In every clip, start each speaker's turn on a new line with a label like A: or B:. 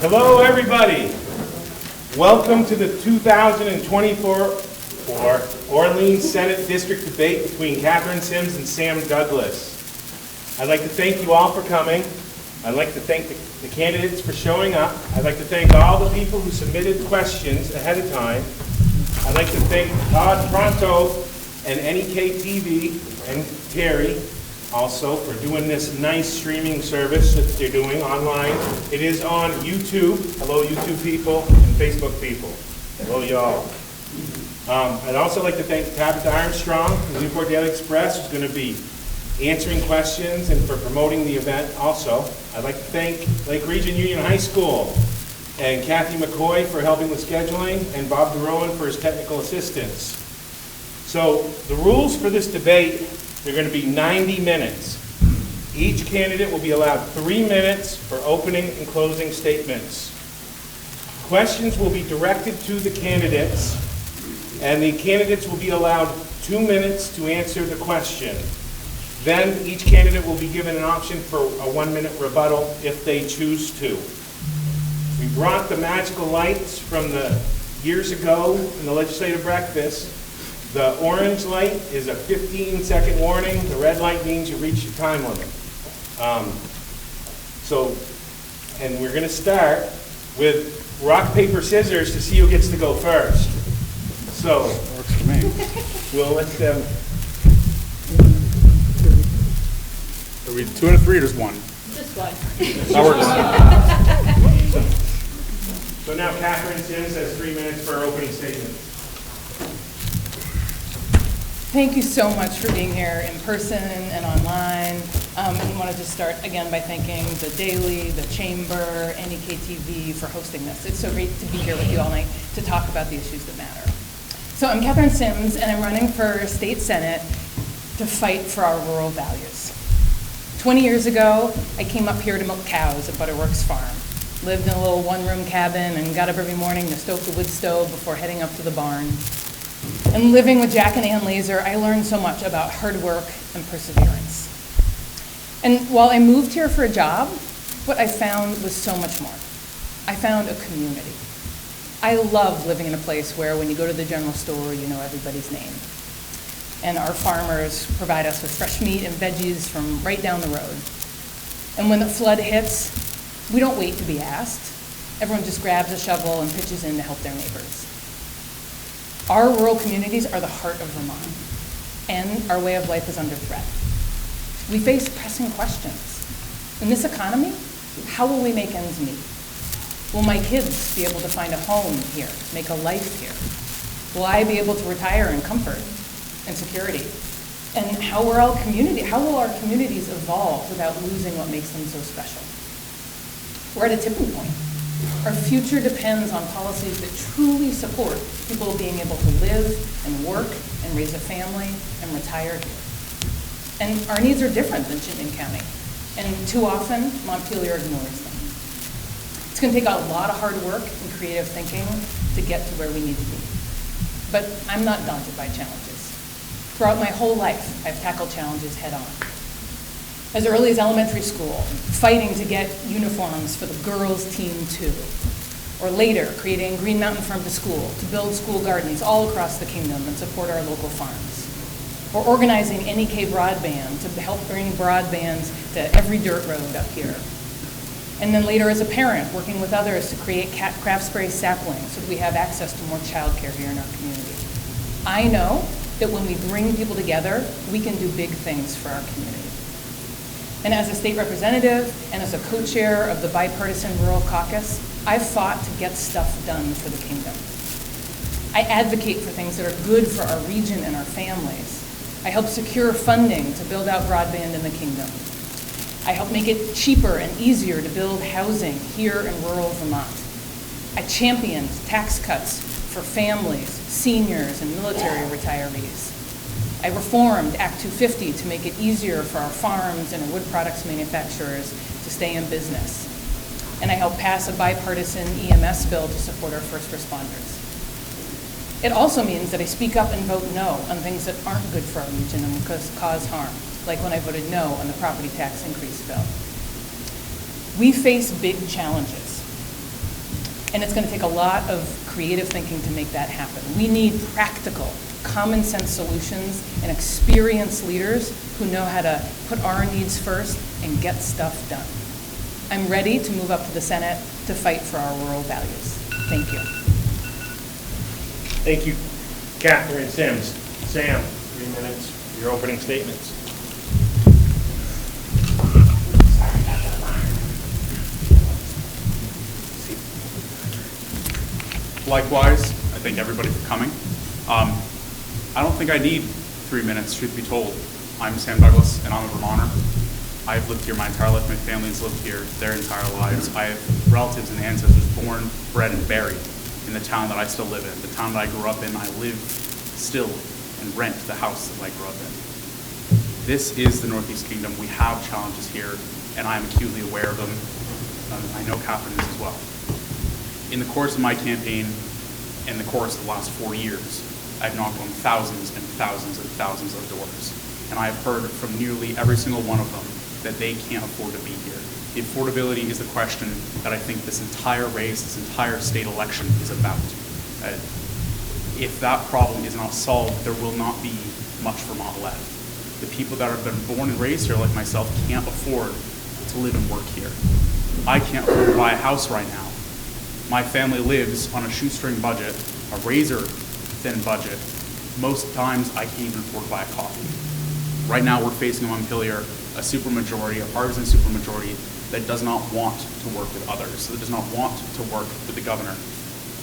A: Hello, everybody. Welcome to the 2024 Orleans Senate District Debate between Katherine Sims and Sam Douglas. I'd like to thank you all for coming. I'd like to thank the candidates for showing up. I'd like to thank all the people who submitted questions ahead of time. I'd like to thank Todd Pronto and NEK-TV and Terry also for doing this nice streaming service that they're doing online. It is on YouTube. Hello, YouTube people and Facebook people. Hello, y'all. I'd also like to thank Tabitha Armstrong from the Newport Daily Express, who's going to be answering questions and for promoting the event also. I'd like to thank Lake Region Union High School and Kathy McCoy for helping with scheduling and Bob DeRowan for his technical assistance. So the rules for this debate, they're going to be 90 minutes. Each candidate will be allowed 3 minutes for opening and closing statements. Questions will be directed to the candidates, and the candidates will be allowed 2 minutes to answer the question. Then each candidate will be given an option for a 1-minute rebuttal if they choose to. We brought the magical lights from the years ago in the legislative breakfast. The orange light is a 15-second warning. The red light means you reach your time limit. And we're going to start with rock, paper, scissors to see who gets to go first. So, works for me. We'll let them.
B: Are we 2 and a 3 or just 1?
C: Just 1.
B: That works.
A: So now Katherine Sims has 3 minutes for her opening statement.
C: Thank you so much for being here in person and online. And I wanted to start again by thanking the Daily, the Chamber, NEK-TV for hosting this. It's so great to be here with you all night to talk about the issues that matter. So I'm Katherine Sims, and I'm running for state senate to fight for our rural values. 20 years ago, I came up here to milk cows at Butterworks Farm. Lived in a little one-room cabin and got up every morning to stoke the wood stove before heading up to the barn. And living with Jack and Ann Laser, I learned so much about hard work and perseverance. And while I moved here for a job, what I found was so much more. I found a community. I love living in a place where when you go to the general store, you know everybody's name. And our farmers provide us with fresh meat and veggies from right down the road. And when the flood hits, we don't wait to be asked. Everyone just grabs a shovel and pitches in to help their neighbors. Our rural communities are the heart of Vermont, and our way of life is under threat. We face pressing questions. In this economy, how will we make ends meet? Will my kids be able to find a home here, make a life here? Will I be able to retire in comfort and security? And how will our communities evolve without losing what makes them so special? We're at a tipping point. Our future depends on policies that truly support people being able to live and work and raise a family and retire here. And our needs are different than Chittenden County, and too often Montpelier ignores them. It's going to take a lot of hard work and creative thinking to get to where we need to be. But I'm not daunted by challenges. Throughout my whole life, I've tackled challenges head on. As early as elementary school, fighting to get uniforms for the girls' team too. Or later, creating Green Mountain Farm to School to build school gardens all across the kingdom and support our local farms. Or organizing NEK broadband to help bring broadbands to every dirt road up here. And then later as a parent, working with others to create craft spray saplings so that we have access to more childcare here in our community. I know that when we bring people together, we can do big things for our community. And as a state representative and as a co-chair of the bipartisan Rural Caucus, I've fought to get stuff done for the kingdom. I advocate for things that are good for our region and our families. I help secure funding to build out broadband in the kingdom. I help make it cheaper and easier to build housing here in rural Vermont. I championed tax cuts for families, seniors, and military retirees. I reformed Act 250 to make it easier for our farms and our wood products manufacturers to stay in business. And I helped pass a bipartisan EMS bill to support our first responders. It also means that I speak up and vote no on things that aren't good for our region and will cause harm, like when I voted no on the property tax increase bill. We face big challenges, And it's going to take a lot of creative thinking to make that happen. We need practical, common sense solutions and experienced leaders who know how to put our needs first and get stuff done. I'm ready to move up to the Senate to fight for our rural values. Thank you.
A: Thank you, Katherine Sims. Sam, 3 minutes for your opening statements. Sorry about that alarm.
B: Likewise, I thank everybody for coming. I don't think I need 3 minutes, truth be told. I'm Sam Douglas, and I'm a Vermonter. I've lived here my entire life. My family's lived here their entire lives. I have relatives and ancestors born, bred, and buried in the town that I still live in, the town that I grew up in. I live still and rent the house that I grew up in. This is the Northeast Kingdom. We have challenges here, and I am acutely aware of them. I know Katherine is as well. In the course of my campaign, in the course of the last 4 years, I've knocked on thousands and thousands and thousands of doors, and I have heard from nearly every single one of them that they can't afford to be here. The affordability is the question that I think this entire race, this entire state election is about. If that problem is not solved, there will not be much Vermont left. The people that have been born and raised here, like myself, can't afford to live and work here. I can't afford to buy a house right now. My family lives on a shoestring budget, a razor-thin budget. Most times, I can't even afford to buy a coffee. Right now, we're facing in Montpelier a supermajority, a partisan supermajority that does not want to work with others, that does not want to work with the governor.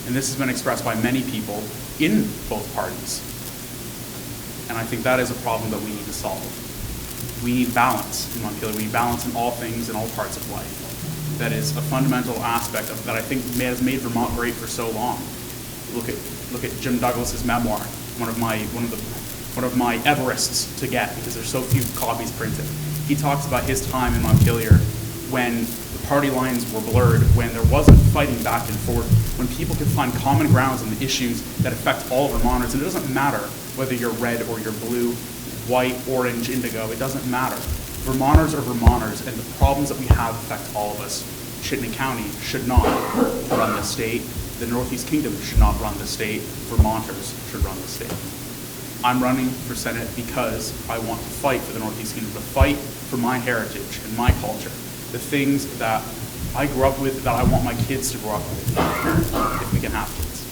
B: And this has been expressed by many people in both parties. And I think that is a problem that we need to solve. We need balance in Montpelier. We need balance in all things, in all parts of life. That is a fundamental aspect of that I think has made Vermont great for so long. Look at Jim Douglas's memoir, one of my Everests to get because there's so few copies printed. He talks about his time in Montpelier when the party lines were blurred, when there wasn't fighting back and forth, when people could find common grounds on the issues that affect all Vermonters. And it doesn't matter whether you're red or you're blue, white, orange, indigo, it doesn't matter. Vermonters are Vermonters, and the problems that we have affect all of us. Chittenden County should not run the state. The Northeast Kingdom should not run the state. Vermonters should run the state. I'm running for Senate because I want to fight for the Northeast Kingdom, to fight for my heritage and my culture, the things that I grew up with, that I want my kids to grow up with, if we can have kids.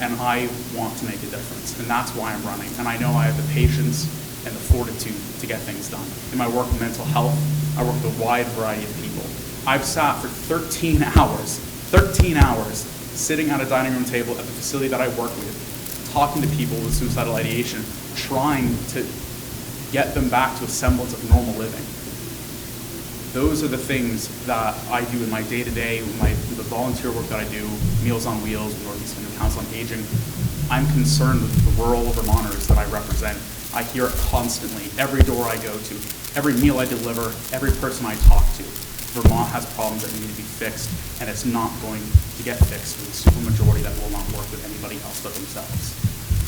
B: And I want to make a difference, and that's why I'm running. And I know I have the patience and the fortitude to get things done. In my work with mental health, I work with a wide variety of people. I've sat for 13 hours, sitting at a dining room table at the facility that I work with, talking to people with suicidal ideation, trying to get them back to a semblance of normal living. Those are the things that I do in my day-to-day, with the volunteer work that I do, Meals on Wheels, Northeast Kingdom Council on Aging. I'm concerned with the rural Vermonters that I represent. I hear it constantly, every door I go to, every meal I deliver, every person I talk to. Vermont has problems that need to be fixed, and it's not going to get fixed with a supermajority that will not work with anybody else but themselves.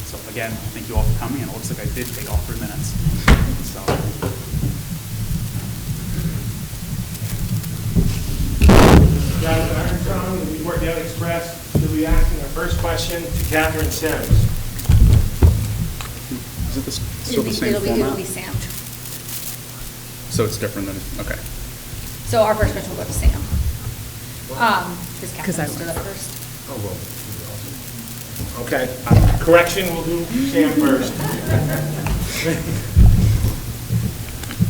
B: So again, thank you all for coming, and it looks like I did take all 3 minutes. So.
A: Guys, Armstrong, we worked out Express. We'll be asking our first question to Katherine Sims.
B: Is it still the same format?
D: It'll be Sam.
B: So it's different than, okay.
D: So our first question will go to Sam. Because
C: Because I
D: Katherine stood up first.
A: Oh, well. Okay. Correction, we'll do Sam first.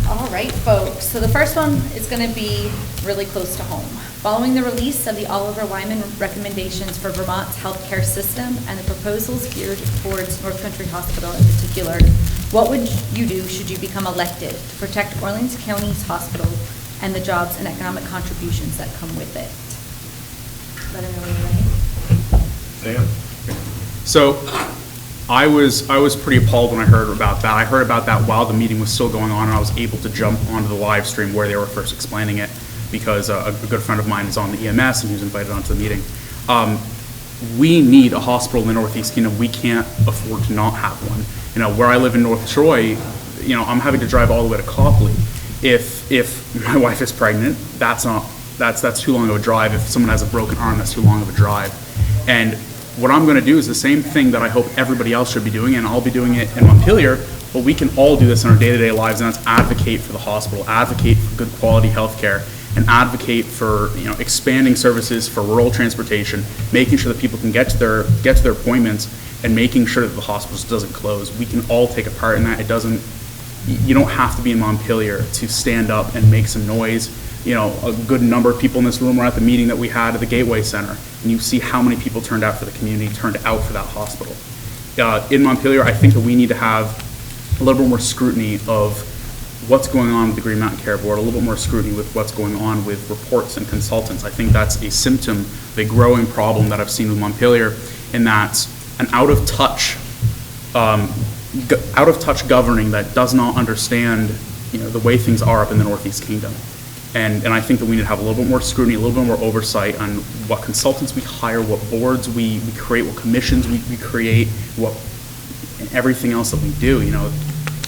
D: All right, folks. So the first one is going to be really close to home. Following the release of the Oliver Wyman recommendations for Vermont's healthcare system and the proposals geared towards North Country Hospital in particular, what would you do should you become elected to protect Orleans County's hospital and the jobs and economic contributions that come with it? Let her know when you're ready.
A: Sam.
B: So I was pretty appalled when I heard about that. I heard about that while the meeting was still going on, and I was able to jump onto the live stream where they were first explaining it, because a good friend of mine is on the EMS and he was invited onto the meeting. We need a hospital in the Northeast Kingdom. We can't afford to not have one. You know, where I live in North Troy, you know, I'm having to drive all the way to Copley. If my wife is pregnant, that's not That's too long of a drive. If someone has a broken arm, that's too long of a drive. And what I'm going to do is the same thing that I hope everybody else should be doing, and I'll be doing it in Montpelier, but we can all do this in our day-to-day lives, and that's advocate for the hospital, advocate for good quality health care, and advocate for expanding services for rural transportation, making sure that people can get to their appointments, and making sure that the hospitals doesn't close. We can all take a part in that. You don't have to be in Montpelier to stand up and make some noise. A good number of people in this room were at the meeting that we had at the Gateway Center, and you see how many people turned out for the community, turned out for that hospital. In Montpelier, I think that we need to have a little bit more scrutiny of what's going on with the Green Mountain Care Board, a little bit more scrutiny with what's going on with reports and consultants. I think that's a symptom of a growing problem that I've seen with Montpelier, in that an out of touch governing that does not understand the way things are up in the Northeast Kingdom. And I think that we need to have a little bit more scrutiny, a little bit more oversight on what consultants we hire, what boards we create, what commissions we create, and everything else that we do.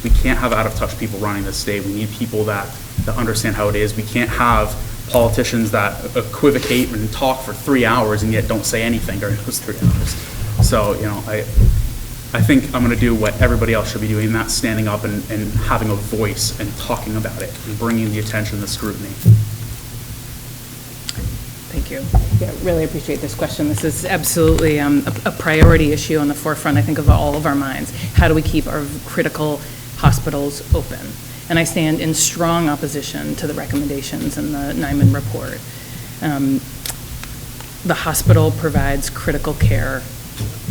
B: We can't have out-of-touch people running this state. We need people that understand how it is. We can't have politicians that equivocate and talk for 3 hours and yet don't say anything during those 3 hours. So, I think I'm going to do what everybody else should be doing, and that's standing up and having a voice and talking about it and bringing the attention and the scrutiny.
C: Thank you. Yeah, really appreciate this question. This is absolutely a priority issue on the forefront, I think, of all of our minds. How do we keep our critical hospitals open? And I stand in strong opposition to the recommendations in the Nyman report. The hospital provides critical care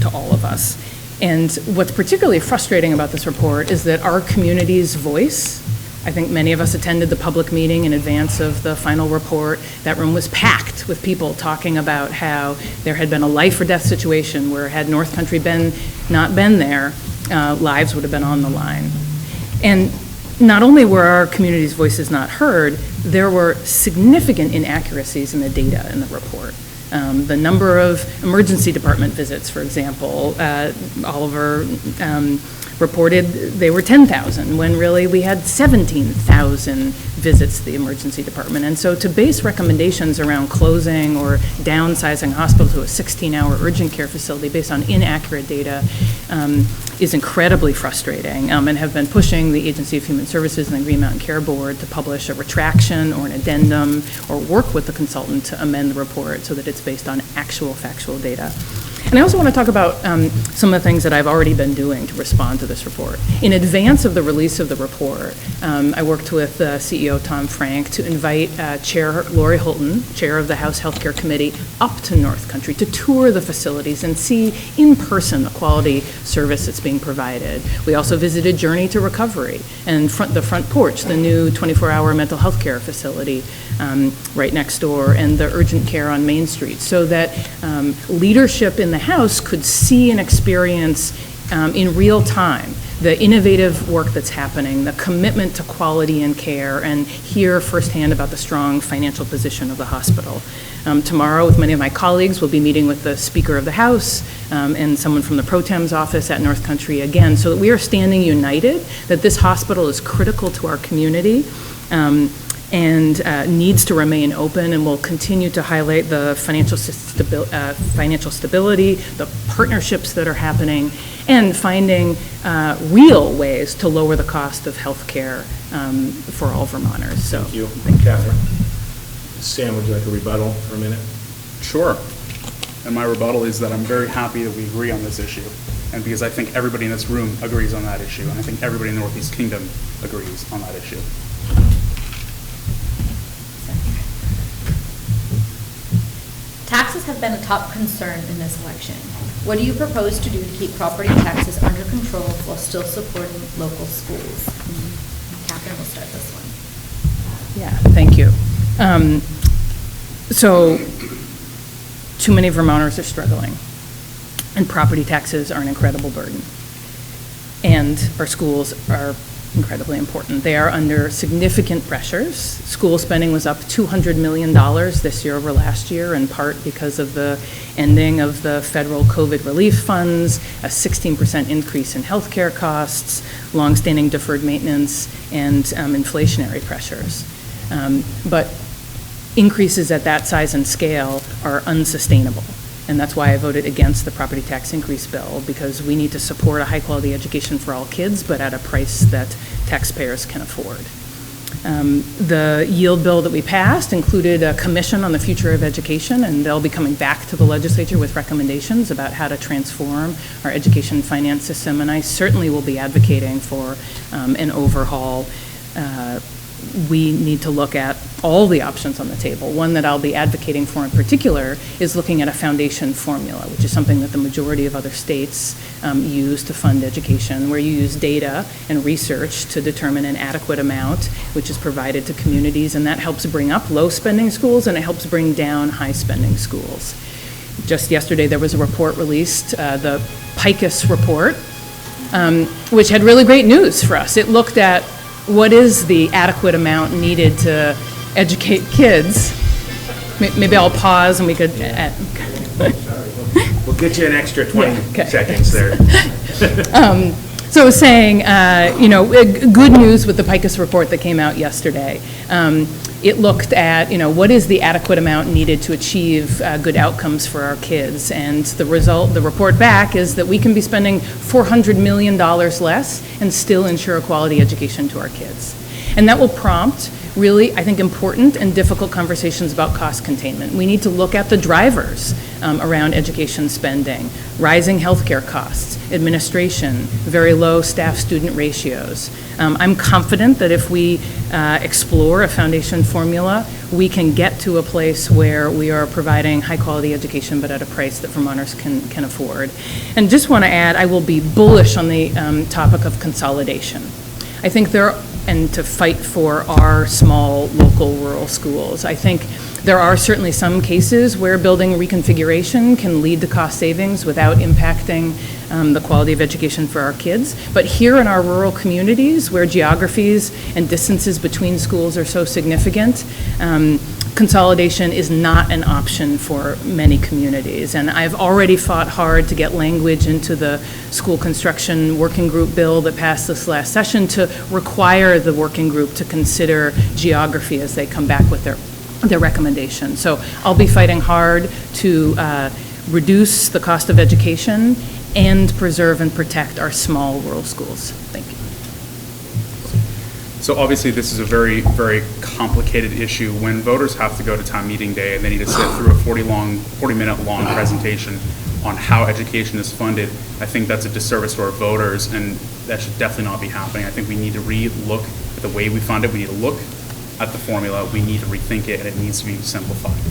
C: to all of us. And what's particularly frustrating about this report is that our community's voice, I think many of us attended the public meeting in advance of the final report. That room was packed with people talking about how there had been a life or death situation where had North Country not been there, lives would have been on the line. And not only were our community's voices not heard, there were significant inaccuracies in the data in the report. The number of emergency department visits, for example, Oliver reported they were 10,000 when really we had 17,000 visits to the emergency department. And so to base recommendations around closing or downsizing a hospital to a 16-hour urgent care facility based on inaccurate data is incredibly frustrating, and have been pushing the Agency of Human Services and the Green Mountain Care Board to publish a retraction or an addendum or work with the consultant to amend the report so that it's based on actual factual data. And I also want to talk about some of the things that I've already been doing to respond to this report. In advance of the release of the report, I worked with CEO Tom Frank to invite Chair Lori Holton, Chair of the House Healthcare Committee, up to North Country to tour the facilities and see in person the quality service that's being provided. We also visited Journey to Recovery and the front porch, the new 24-hour mental health care facility right next door, and the urgent care on Main Street, so that leadership in the House could see and experience in real time the innovative work that's happening, the commitment to quality and care, and hear firsthand about the strong financial position of the hospital. Tomorrow, with many of my colleagues, we'll be meeting with the Speaker of the House and someone from the Pro Tem's office at North Country again, so that we are standing united, that this hospital is critical to our community, and needs to remain open, and will continue to highlight the financial stability, the partnerships that are happening, and finding real ways to lower the cost of health care for all Vermonters. So,
A: thank you. Katherine. Sam, would you like a rebuttal for a minute?
B: Sure. And my rebuttal is that I'm very happy that we agree on this issue, and because I think everybody in this room agrees on that issue, and I think everybody in the Northeast Kingdom agrees on that issue.
D: Taxes have been a top concern in this election. What do you propose to do to keep property taxes under control while still supporting local schools? Katherine will start this one.
C: Yeah, thank you. So, too many Vermonters are struggling, and property taxes are an incredible burden. And our schools are incredibly important. They are under significant pressures. School spending was up $200 million this year over last year, in part because of the ending of the federal COVID relief funds, a 16% increase in healthcare costs, longstanding deferred maintenance, and inflationary pressures. But increases at that size and scale are unsustainable. And that's why I voted against the property tax increase bill, because we need to support a high-quality education for all kids, but at a price that taxpayers can afford. The yield bill that we passed included a commission on the future of education, and they'll be coming back to the legislature with recommendations about how to transform our education finance system, and I certainly will be advocating for an overhaul. We need to look at all the options on the table. One that I'll be advocating for in particular is looking at a foundation formula, which is something that the majority of other states use to fund education, where you use data and research to determine an adequate amount, which is provided to communities, and that helps bring up low-spending schools and it helps bring down high-spending schools. Just yesterday there was a report released, the PICUS report, which had really great news for us. It looked at what is the adequate amount needed to educate kids. Maybe I'll pause and we could...
A: We'll get you an extra 20
C: okay.
A: seconds there.
C: So I was saying, good news with the PICUS report that came out yesterday. It looked at, what is the adequate amount needed to achieve good outcomes for our kids, and the report back is that we can be spending $400 million less and still ensure a quality education to our kids. And that will prompt really, I think, important and difficult conversations about cost containment. We need to look at the drivers around education spending, rising healthcare costs, administration, very low staff-student ratios. I'm confident that if we explore a foundation formula, we can get to a place where we are providing high-quality education, but at a price that Vermonters can afford. And just want to add, I will be bullish on the topic of consolidation. I think and to fight for our small, local, rural schools. I think there are certainly some cases where building reconfiguration can lead to cost savings without impacting the quality of education for our kids. But here in our rural communities, where geographies and distances between schools are so significant, consolidation is not an option for many communities. And I've already fought hard to get language into the school construction working group bill that passed this last session to require the working group to consider geography as they come back with their recommendations. So I'll be fighting hard to reduce the cost of education and preserve and protect our small rural schools. Thank you.
B: So obviously this is a very, very complicated issue. When voters have to go to town meeting day and they need to sit through a 40-minute long presentation on how education is funded, I think that's a disservice to our voters, and that should definitely not be happening. I think we need to re-look at the way we fund it. We need to look at the formula. We need to rethink it, and it needs to be simplified.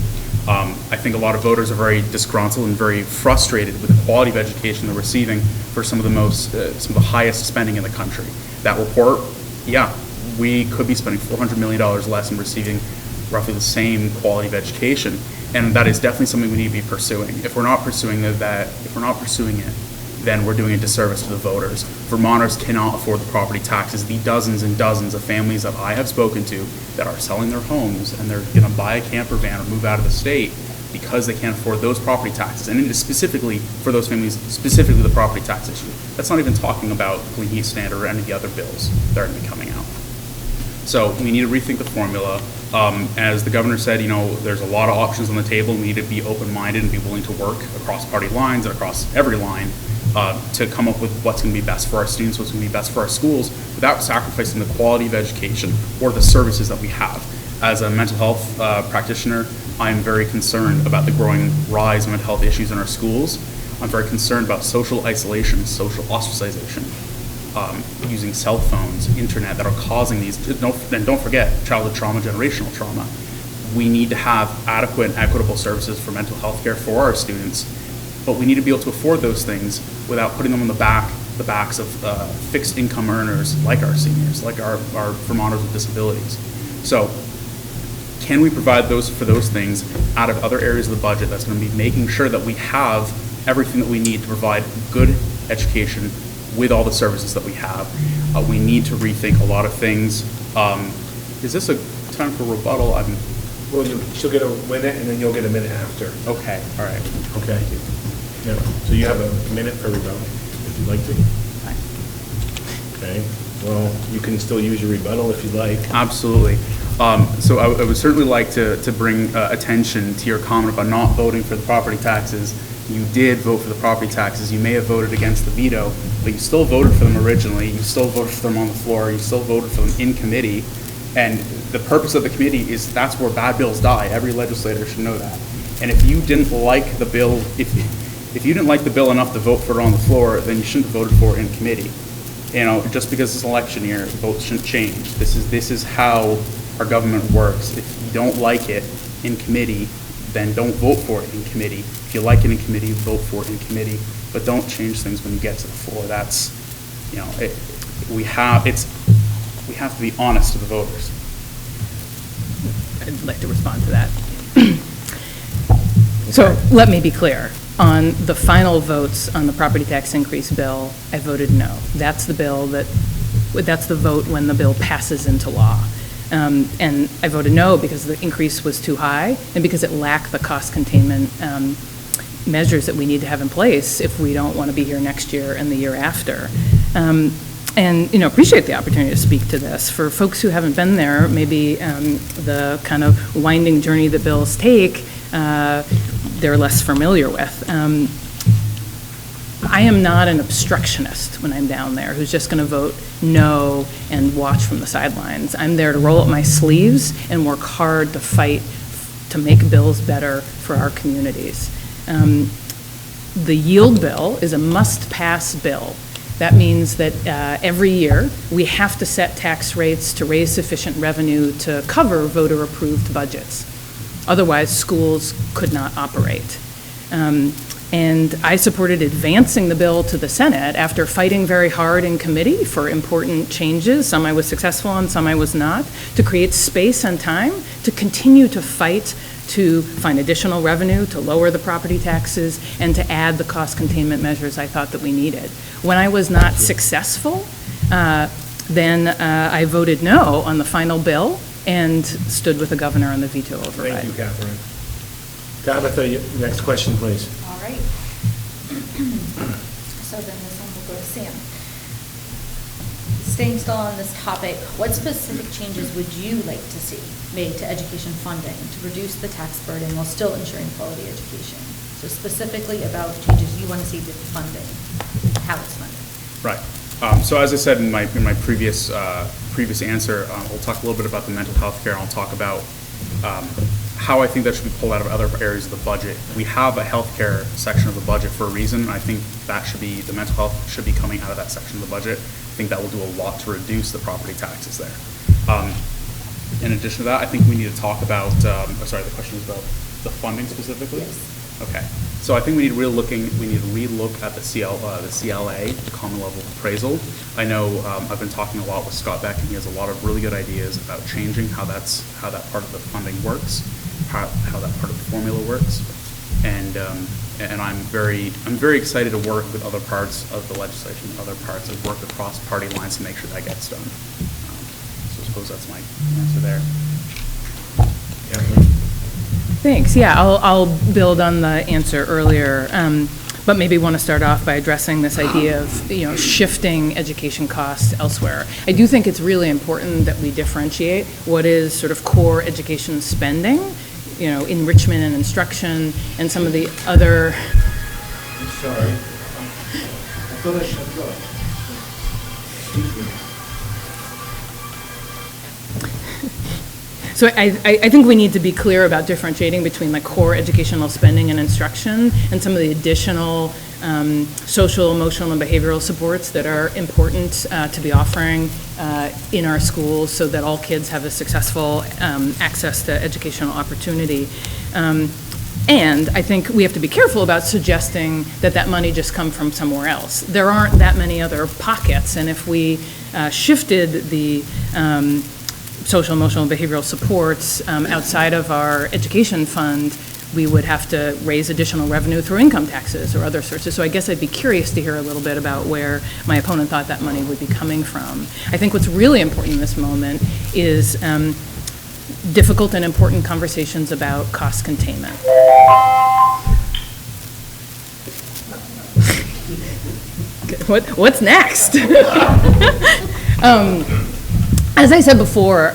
B: I think a lot of voters are very disgruntled and very frustrated with the quality of education they're receiving for some of the highest spending in the country. That report, yeah, we could be spending $400 million less and receiving roughly the same quality of education, and that is definitely something we need to be pursuing. If we're not pursuing it, then we're doing a disservice to the voters. Vermonters cannot afford the property taxes. The dozens and dozens of families that I have spoken to that are selling their homes and they're going to buy a camper van or move out of the state because they can't afford those property taxes. And it is specifically for those families, specifically the property tax issue. That's not even talking about Clean Heat Standard or any of the other bills that are going to be coming out. So we need to rethink the formula. As the governor said, there's a lot of options on the table. We need to be open-minded and be willing to work across party lines and across every line to come up with what's going to be best for our students, what's going to be best for our schools, without sacrificing the quality of education or the services that we have. As a mental health practitioner, I'm very concerned about the growing rise of mental health issues in our schools. I'm very concerned about social isolation, social ostracization, using cell phones, internet, that are causing these. And don't forget, childhood trauma, generational trauma. We need to have adequate and equitable services for mental health care for our students, but we need to be able to afford those things without putting them on the backs of fixed income earners like our seniors, like our Vermonters with disabilities. So can we provide for those things out of other areas of the budget that's going to be making sure that we have everything that we need to provide good education with all the services that we have? We need to rethink a lot of things. Is this a time for rebuttal?
A: Well, she'll get a minute, and then you'll get a minute after.
B: Okay, all right.
A: Okay. Yeah. So you have a minute for rebuttal, if you'd like to. Okay. Well, you can still use your rebuttal if you'd like.
B: Absolutely. So I would certainly like to bring attention to your comment about not voting for the property taxes. You did vote for the property taxes. You may have voted against the veto, but you still voted for them originally. You still voted for them on the floor. You still voted for them in committee. And the purpose of the committee is that's where bad bills die. Every legislator should know that. And if you didn't like the bill, if you didn't like the bill enough to vote for it on the floor, then you shouldn't have voted for it in committee. You know, just because it's an election year, votes shouldn't change. This is how our government works. If you don't like it in committee, then don't vote for it in committee. If you like it in committee, vote for it in committee, but don't change things when you get to the floor. That's, you know, we have to be honest to the voters.
C: I'd like to respond to that. So let me be clear. On the final votes on the property tax increase bill, I voted no. That's the vote when the bill passes into law. And I voted no because the increase was too high and because it lacked the cost containment measures that we need to have in place if we don't want to be here next year and the year after. And, you know, appreciate the opportunity to speak to this. For folks who haven't been there, maybe the kind of winding journey that bills take, they're less familiar with. I am not an obstructionist when I'm down there who's just going to vote no and watch from the sidelines. I'm there to roll up my sleeves and work hard to fight to make bills better for our communities. The yield bill is a must-pass bill. That means that every year we have to set tax rates to raise sufficient revenue to cover voter-approved budgets. Otherwise, schools could not operate. And I supported advancing the bill to the Senate after fighting very hard in committee for important changes. Some I was successful on, some I was not, to create space and time to continue to fight to find additional revenue, to lower the property taxes, and to add the cost containment measures I thought that we needed. When I was not successful, then I voted no on the final bill and stood with the governor on the veto override.
A: Thank you, Catherine. Tabitha, next question, please.
D: All right. So then this one will go to Sam. Staying still on this topic, what specific changes would you like to see made to education funding to reduce the tax burden while still ensuring quality education? So specifically about changes you want to see with funding, how it's funded.
B: Right. So as I said in my previous answer, we'll talk a little bit about the mental health care, and I'll talk about how I think that should be pulled out of other areas of the budget. We have a healthcare section of the budget for a reason. I think that should be, the mental health should be coming out of that section of the budget. I think that will do a lot to reduce the property taxes there. In addition to that, I think we need to talk about, sorry, the question was about the funding specifically?
D: Yes.
B: Okay. So I think we need to relook at the CLA, the Common Level Appraisal. I know I've been talking a lot with Scott Beck, and he has a lot of really good ideas about changing how that part of the funding works, how that part of the formula works, and I'm very excited to work with other parts of the legislation, other parts, and work across party lines to make sure that gets done. So I suppose that's my answer there.
A: Yeah.
C: Thanks. Yeah, I'll build on the answer earlier, but maybe want to start off by addressing this idea of shifting education costs elsewhere. I do think it's really important that we differentiate what is sort of core education spending, enrichment and instruction, and some of the other.
A: I'm sorry. I thought I shut you off. Excuse me.
C: So I think we need to be clear about differentiating between like core educational spending and instruction and some of the additional social, emotional, and behavioral supports that are important to be offering in our schools so that all kids have a successful access to educational opportunity. And I think we have to be careful about suggesting that that money just come from somewhere else. There aren't that many other pockets, and if we shifted the social, emotional, and behavioral supports outside of our education fund, we would have to raise additional revenue through income taxes or other sources. So I guess I'd be curious to hear a little bit about where my opponent thought that money would be coming from. I think what's really important in this moment is difficult and important conversations about cost containment. What's next? As I said before,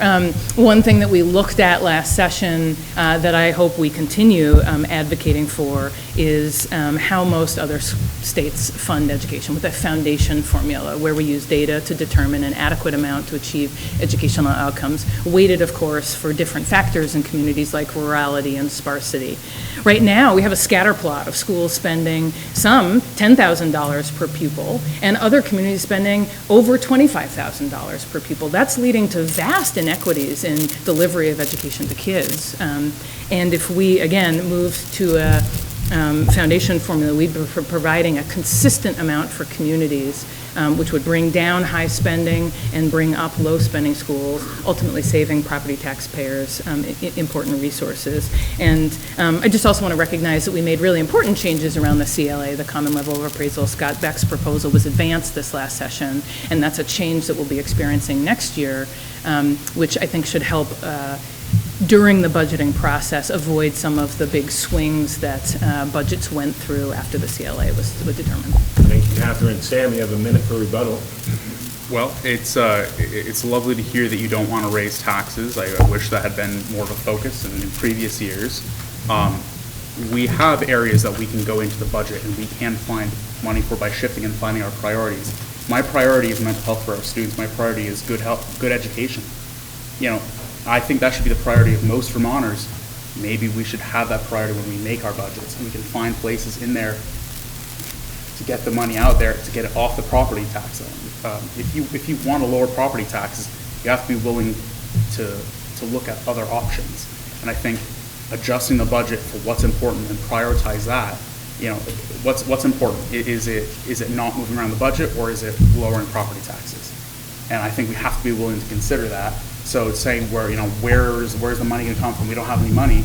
C: one thing that we looked at last session that I hope we continue advocating for is how most other states fund education with a foundation formula where we use data to determine an adequate amount to achieve educational outcomes, weighted, of course, for different factors in communities like rurality and sparsity. Right now, we have a scatter plot of schools spending some $10,000 per pupil and other communities spending over $25,000 per pupil. That's leading to vast inequities in delivery of education to kids. And if we, again, move to a foundation formula, we'd be providing a consistent amount for communities, which would bring down high spending and bring up low spending schools, ultimately saving property taxpayers important resources. And I just also want to recognize that we made really important changes around the CLA, the Common Level of Appraisal. Scott Beck's proposal was advanced this last session, and that's a change that we'll be experiencing next year, which I think should help during the budgeting process avoid some of the big swings that budgets went through after the CLA was determined.
A: Thank you, Catherine. Sam, you have a minute for rebuttal.
B: Well, it's lovely to hear that you don't want to raise taxes. I wish that had been more of a focus in previous years. We have areas that we can go into the budget and we can find money for by shifting and finding our priorities. My priority is mental health for our students. My priority is good health, good education. You know, I think that should be the priority of most Vermonters. Maybe we should have that priority when we make our budgets, and we can find places in there to get the money out there to get it off the property tax. If you want to lower property taxes, you have to be willing to look at other options. And I think adjusting the budget for what's important and prioritize that. You know, what's important? Is it not moving around the budget, or is it lowering property taxes? And I think we have to be willing to consider that. So it's saying where's the money going to come from? We don't have any money.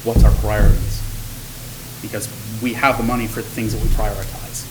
B: What's our priorities? Because we have the money for the things that we prioritize.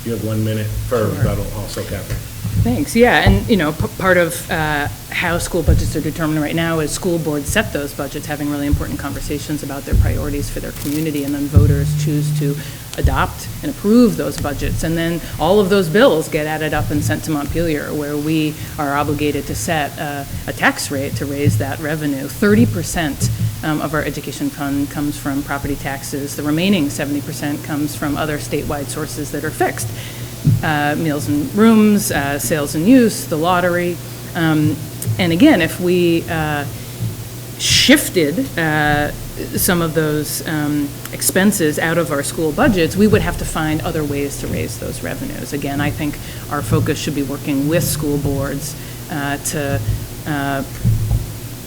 A: You have 1 minute for rebuttal also, Catherine.
C: Thanks. Yeah, and part of how school budgets are determined right now is school boards set those budgets, having really important conversations about their priorities for their community, and then voters choose to adopt and approve those budgets. And then all of those bills get added up and sent to Montpelier, where we are obligated to set a tax rate to raise that revenue. 30% of our education fund comes from property taxes. The remaining 70% comes from other statewide sources that are fixed. Meals and rooms, sales and use, the lottery. And again, if we shifted some of those expenses out of our school budgets, we would have to find other ways to raise those revenues. Again, I think our focus should be working with school boards to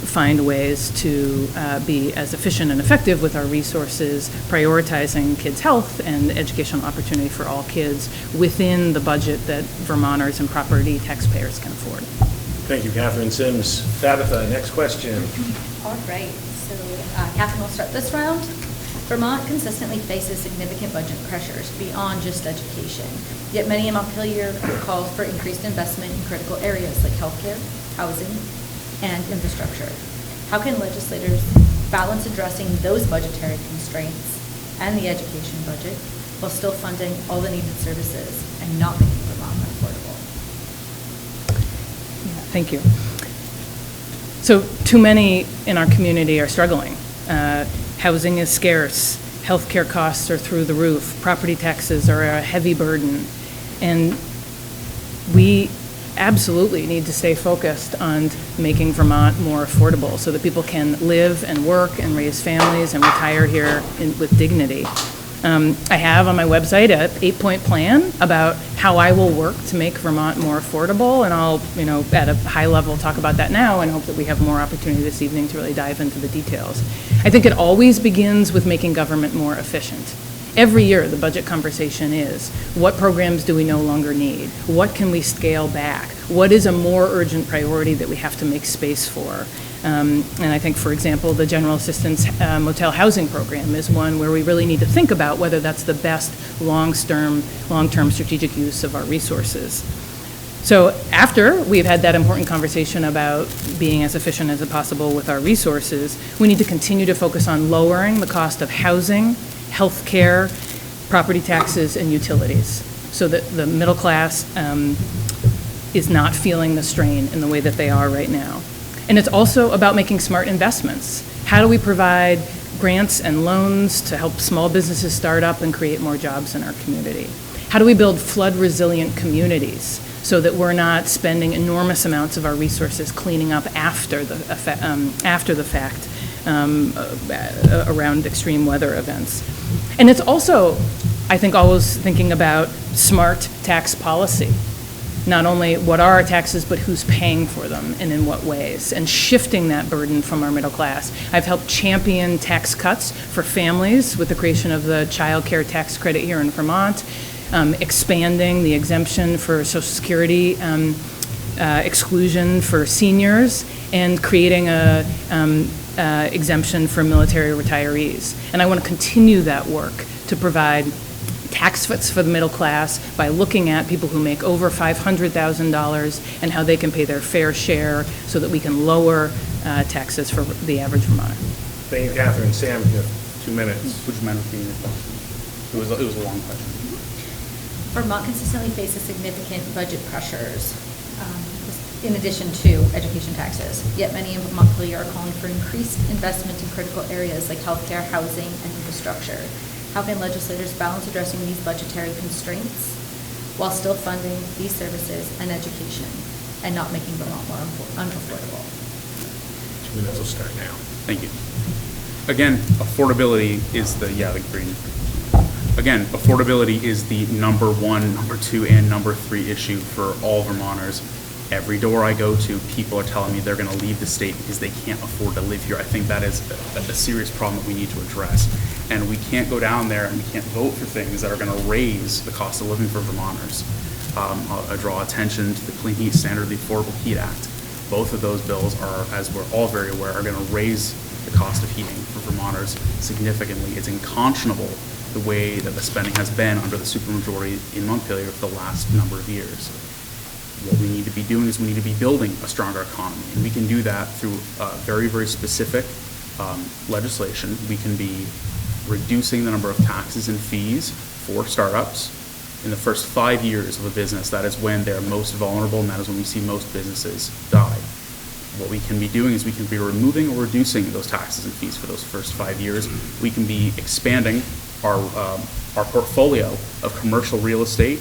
C: find ways to be as efficient and effective with our resources, prioritizing kids' health and educational opportunity for all kids within the budget that Vermonters and property taxpayers can afford.
A: Thank you, Catherine Sims. Tabitha, next question.
D: All right, so Catherine will start this round. Vermont consistently faces significant budget pressures beyond just education, yet many in Montpelier call for increased investment in critical areas like healthcare, housing, and infrastructure. How can legislators balance addressing those budgetary constraints and the education budget while still funding all the needed services and not making Vermont affordable?
C: Yeah, thank you. So too many in our community are struggling. Housing is scarce, healthcare costs are through the roof, property taxes are a heavy burden, and we absolutely need to stay focused on making Vermont more affordable so that people can live and work and raise families and retire here with dignity. I have on my website an 8-point plan about how I will work to make Vermont more affordable, and I'll, at a high level talk about that now and hope that we have more opportunity this evening to really dive into the details. I think it always begins with making government more efficient. Every year, the budget conversation is, what programs do we no longer need? What can we scale back? What is a more urgent priority that we have to make space for? And I think, for example, the General Assistance Motel Housing Program is one where we really need to think about whether that's the best long-term strategic use of our resources. So after we've had that important conversation about being as efficient as possible with our resources, we need to continue to focus on lowering the cost of housing, health care, property taxes, and utilities. so that the middle class is not feeling the strain in the way that they are right now. And it's also about making smart investments. How do we provide grants and loans to help small businesses start up and create more jobs in our community? How do we build flood-resilient communities so that we're not spending enormous amounts of our resources cleaning up after the fact around extreme weather events? And it's also, I think, always thinking about smart tax policy. Not only what are our taxes, but who's paying for them and in what ways, and shifting that burden from our middle class. I've helped champion tax cuts for families with the creation of the child care tax credit here in Vermont, expanding the exemption for Social Security exclusion for seniors, and creating a exemption for military retirees. And I want to continue that work to provide tax cuts for the middle class by looking at people who make over $500,000 and how they can pay their fair share so that we can lower taxes for the average Vermonter.
A: Thank you, Catherine. Sam, you have 2 minutes.
B: Would you mind repeating your question? It was a long question.
D: Vermont consistently faces significant budget pressures, in addition to education taxes. Yet many in Montpelier are calling for increased investment in critical areas like healthcare, housing, and infrastructure. How can legislators balance addressing these budgetary constraints while still funding these services and education and not making Vermont more unaffordable?
A: 2 minutes will start now.
B: Thank you. Again, affordability is the green. Again, affordability is the number 1, number 2, and number 3 issue for all Vermonters. Every door I go to, people are telling me they're going to leave the state because they can't afford to live here. I think that is a serious problem that we need to address. And we can't go down there and we can't vote for things that are going to raise the cost of living for Vermonters. I draw attention to the Clean Heat Standard, the Affordable Heat Act. Both of those bills are, as we're all very aware, are going to raise the cost of heating for Vermonters significantly. It's unconscionable the way that the spending has been under the supermajority in Montpelier for the last number of years. What we need to be doing is we need to be building a stronger economy, and we can do that through very, very specific legislation. We can be reducing the number of taxes and fees for startups. In the first 5 years of a business, that is when they're most vulnerable, and that is when we see most businesses die. What we can be doing is we can be removing or reducing those taxes and fees for those first 5 years. We can be expanding our portfolio of commercial real estate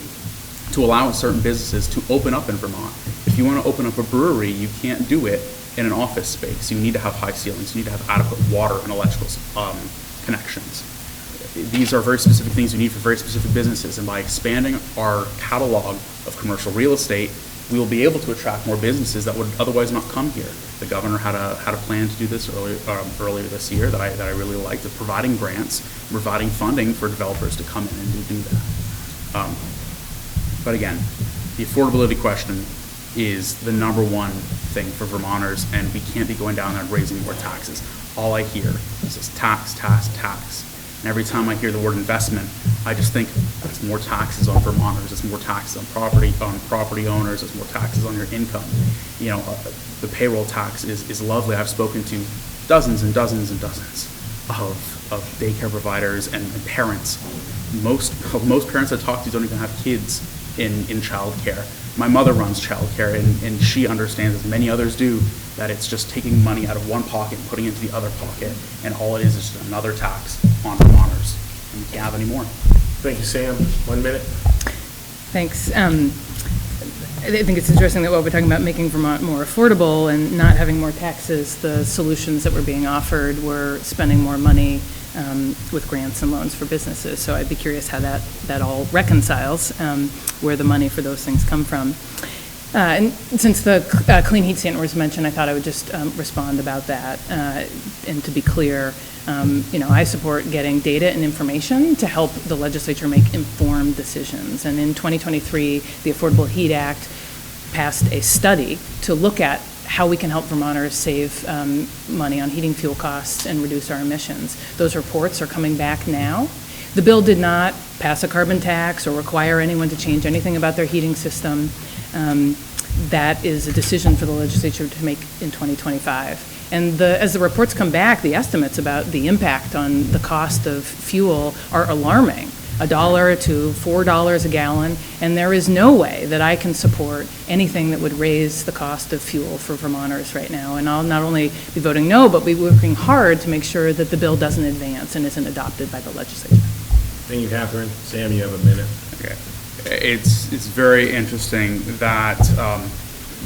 B: to allow certain businesses to open up in Vermont. If you want to open up a brewery, you can't do it in an office space. You need to have high ceilings. You need to have adequate water and electrical connections. These are very specific things you need for very specific businesses, and by expanding our catalog of commercial real estate, we will be able to attract more businesses that would otherwise not come here. The governor had a plan to do this earlier this year that I really liked, of providing grants, providing funding for developers to come in and do that. But again, the affordability question is the number 1 thing for Vermonters, and we can't be going down there and raising more taxes. All I hear is this tax, tax, tax. And every time I hear the word investment, I just think it's more taxes on Vermonters, it's more taxes on property owners, it's more taxes on your income. You know, the payroll tax is lovely. I've spoken to dozens and dozens and dozens of daycare providers and parents. Most parents I talk to don't even have kids in childcare. My mother runs childcare, and she understands, as many others do, that it's just taking money out of one pocket and putting it into the other pocket, and all it is just another tax on Vermonters, and we can't have any more.
A: Thank you, Sam. 1 minute.
C: Thanks. I think it's interesting that while we're talking about making Vermont more affordable and not having more taxes, the solutions that were being offered were spending more money with grants and loans for businesses. So I'd be curious how that all reconciles, where the money for those things come from. And since the Clean Heat Standard was mentioned, I thought I would just respond about that. And to be clear, I support getting data and information to help the legislature make informed decisions. And in 2023, the Affordable Heat Act passed a study to look at how we can help Vermonters save money on heating fuel costs and reduce our emissions. Those reports are coming back now. The bill did not pass a carbon tax or require anyone to change anything about their heating system. That is a decision for the legislature to make in 2025. And as the reports come back, the estimates about the impact on the cost of fuel are alarming. $1 to $4 a gallon, and there is no way that I can support anything that would raise the cost of fuel for Vermonters right now. And I'll not only be voting no, but be working hard to make sure that the bill doesn't advance and isn't adopted by the legislature.
E: Thank you, Catherine. Sam, you have a minute.
B: Okay. It's very interesting that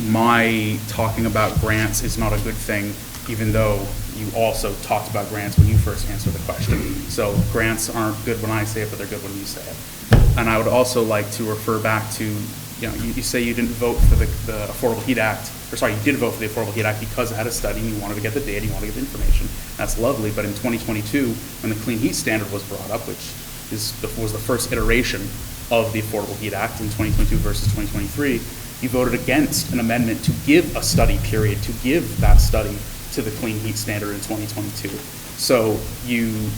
B: my talking about grants is not a good thing, even though you also talked about grants when you first answered the question. So grants aren't good when I say it, but they're good when you say it. And I would also like to refer back to, you say you didn't vote for the Affordable Heat Act, or sorry, you did vote for the Affordable Heat Act because it had a study and you wanted to get the data, you wanted to get the information. That's lovely, but in 2022, when the Clean Heat Standard was brought up, which was the first iteration of the Affordable Heat Act in 2022 versus 2023, you voted against an amendment to give a study period, to give that study to the Clean Heat Standard in 2022. So you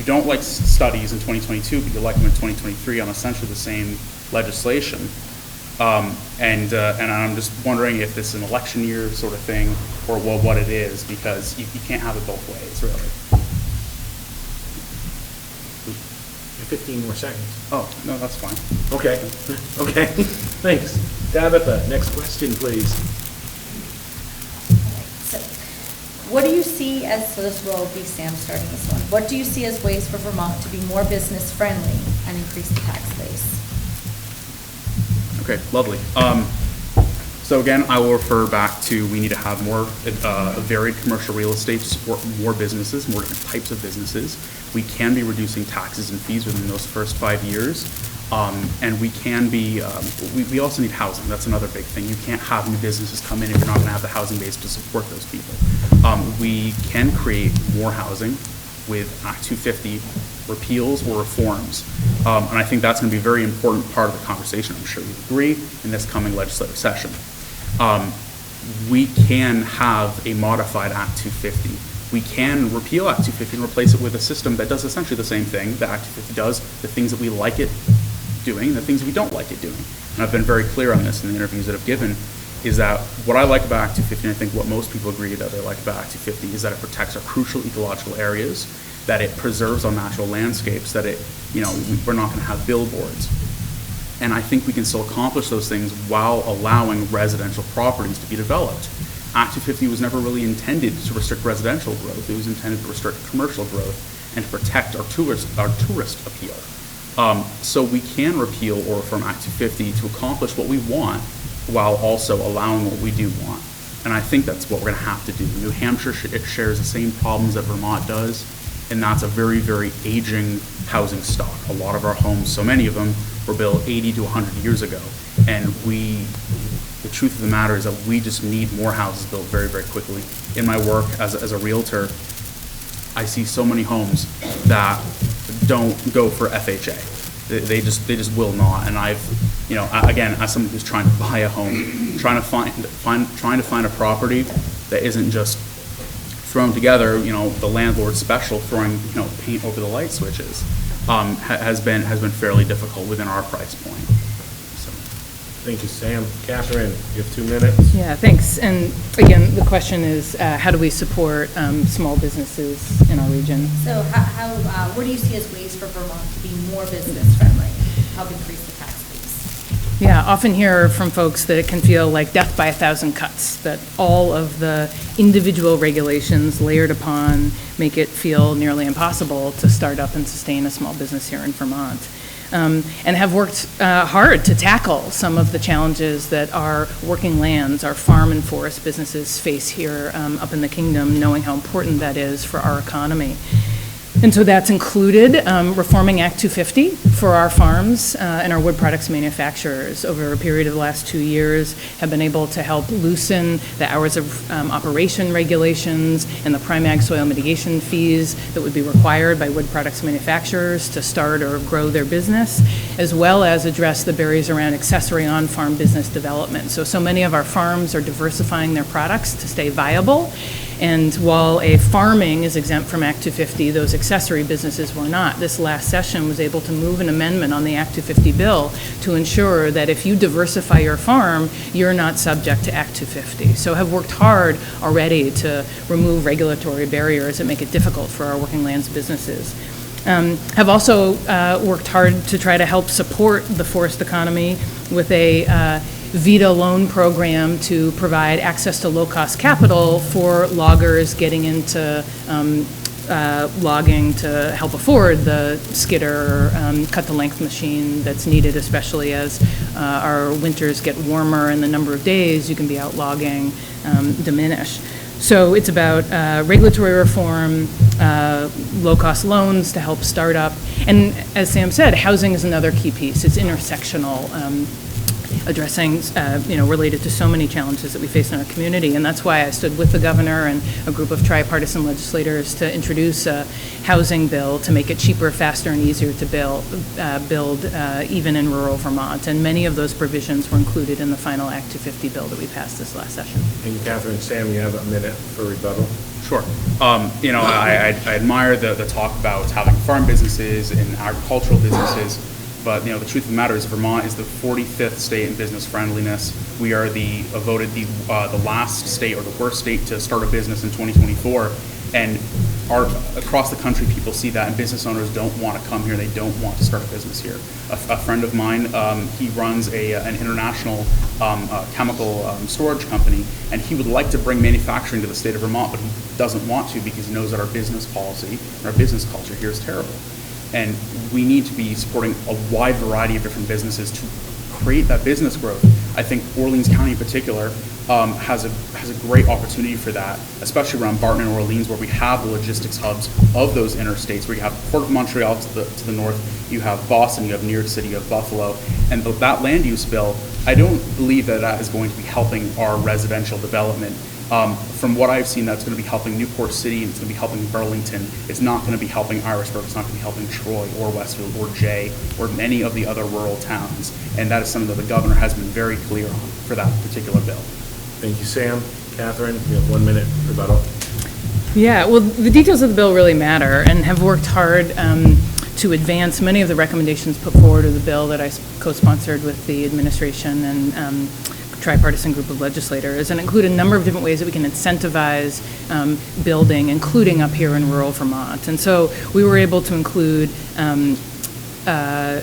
B: don't like studies in 2022, but you like them in 2023 on essentially the same legislation. And I'm just wondering if this is an election year sort of thing, or what it is, because you can't have it both ways, really.
E: 15 more seconds.
B: Oh, no, that's fine.
E: Okay. Okay. Thanks. Tabitha, next question, please.
D: So, what do you see as, so this will be Sam starting this one. What do you see as ways for Vermont to be more business friendly and increase the tax base?
B: Okay, lovely. So again, I will refer back to, we need to have more varied commercial real estate to support more businesses, more different types of businesses. We can be reducing taxes and fees within those first 5 years. And we can be, we also need housing. That's another big thing. You can't have new businesses come in if you're not going to have the housing base to support those people. We can create more housing with Act 250 repeals or reforms. And I think that's going to be a very important part of the conversation. I'm sure you agree in this coming legislative session. We can have a modified Act 250. We can repeal Act 250 and replace it with a system that does essentially the same thing that Act 250 does, the things that we like it doing, the things we don't like it doing. And I've been very clear on this in the interviews that I've given, is that what I like about Act 250, and I think what most people agree that they like about Act 250, is that it protects our crucial ecological areas, that it preserves our natural landscapes, that it, we're not going to have billboards. And I think we can still accomplish those things while allowing residential properties to be developed. Act 250 was never really intended to restrict residential growth. It was intended to restrict commercial growth and to protect our tourist appeal. So we can repeal or reform Act 250 to accomplish what we want while also allowing what we do want. And I think that's what we're going to have to do. New Hampshire shares the same problems that Vermont does, and that's a very, very aging housing stock. A lot of our homes, so many of them, were built 80 to 100 years ago. And the truth of the matter is that we just need more houses built very, very quickly. In my work as a realtor, I see so many homes that don't go for FHA. They just will not. And I've, again, as someone who's trying to buy a home, trying to find a property that isn't just thrown together, the landlord special throwing, paint over the light switches, has been fairly difficult within our price point. So.
E: Thank you, Sam. Catherine, you have 2 minutes.
C: Yeah, thanks. And again, the question is, how do we support small businesses in our region?
D: So what do you see as ways for Vermont to be more business friendly, help increase the tax base?
C: Yeah, often hear from folks that it can feel like death by a thousand cuts, that all of the individual regulations layered upon make it feel nearly impossible to start up and sustain a small business here in Vermont. And have worked hard to tackle some of the challenges that our working lands, our farm and forest businesses face here up in the kingdom, knowing how important that is for our economy. And so that's included reforming Act 250 for our farms and our wood products manufacturers. Over a period of the last 2 years, have been able to help loosen the hours of operation regulations and the prime ag soil mitigation fees that would be required by wood products manufacturers to start or grow their business, as well as address the barriers around accessory on-farm business development. So many of our farms are diversifying their products to stay viable. And while a farming is exempt from Act 250, those accessory businesses were not. This last session was able to move an amendment on the Act 250 bill to ensure that if you diversify your farm, you're not subject to Act 250. So have worked hard already to remove regulatory barriers that make it difficult for our working lands businesses. have also worked hard to try to help support the forest economy with a VITA loan program to provide access to low-cost capital for loggers getting into logging to help afford the skidder, cut-to-length machine that's needed, especially as our winters get warmer and the number of days you can be out logging diminish. So it's about regulatory reform, low-cost loans to help start up, and as Sam said, housing is another key piece. It's intersectional, addressing, related to so many challenges that we face in our community. And that's why I stood with the governor and a group of tripartisan legislators to introduce a housing bill to make it cheaper, faster, and easier to build even in rural Vermont. And many of those provisions were included in the final Act 250 bill that we passed this last session.
E: And Katherine, Sam, you have a minute for rebuttal.
B: Sure. I admire the talk about having farm businesses and agricultural businesses. But the truth of the matter is Vermont is the 45th state in business friendliness. We are voted the last state or the worst state to start a business in 2024. And across the country, people see that, and business owners don't want to come here. They don't want to start a business here. A friend of mine, he runs an international chemical storage company, and he would like to bring manufacturing to the state of Vermont, but he doesn't want to because he knows that our business policy and our business culture here is terrible. And we need to be supporting a wide variety of different businesses to create that business growth. I think Orleans County in particular has a great opportunity for that, especially around Barton and Orleans, where we have the logistics hubs of those interstates, where you have the Port of Montreal to the north, you have Boston, you have New York City, you have Buffalo, and that land use bill, I don't believe that is going to be helping our residential development. From what I've seen, that's going to be helping Newport City, and it's going to be helping Burlington. It's not going to be helping Irisburg. It's not going to be helping Troy or Westfield or Jay or many of the other rural towns. And that is something that the governor has been very clear on for that particular bill.
E: Thank you, Sam. Katherine, you have 1 minute rebuttal.
C: Yeah, well, the details of the bill really matter and have worked hard to advance many of the recommendations put forward in the bill that I co-sponsored with the administration and tripartisan group of legislators, and include a number of different ways that we can incentivize building, including up here in rural Vermont. And so we were able to include a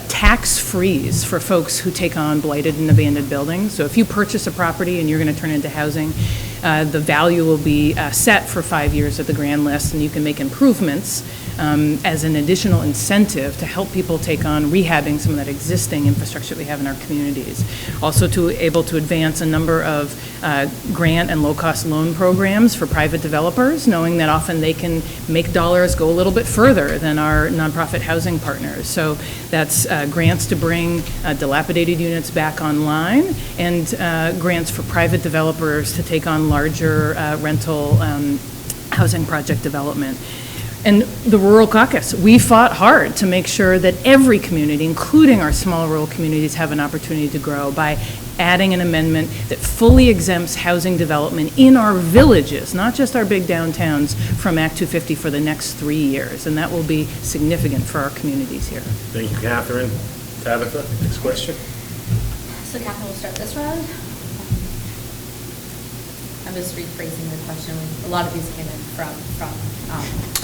C: tax freeze for folks who take on blighted and abandoned buildings. So if you purchase a property and you're going to turn it into housing, the value will be set for 5 years at the grand list, and you can make improvements as an additional incentive to help people take on rehabbing some of that existing infrastructure that we have in our communities. Also able to advance a number of grant and low-cost loan programs for private developers, knowing that often they can make dollars go a little bit further than our nonprofit housing partners. So that's grants to bring dilapidated units back online, and grants for private developers to take on larger rental housing project development. And the Rural Caucus, we fought hard to make sure that every community, including our small rural communities, have an opportunity to grow by adding an amendment that fully exempts housing development in our villages, not just our big downtowns, from Act 250 for the next 3 years. And that will be significant for our communities here.
E: Thank you, Katherine. Tabitha, next question.
D: So Katherine, we'll start this round. I'm just rephrasing the question. A lot of these came in from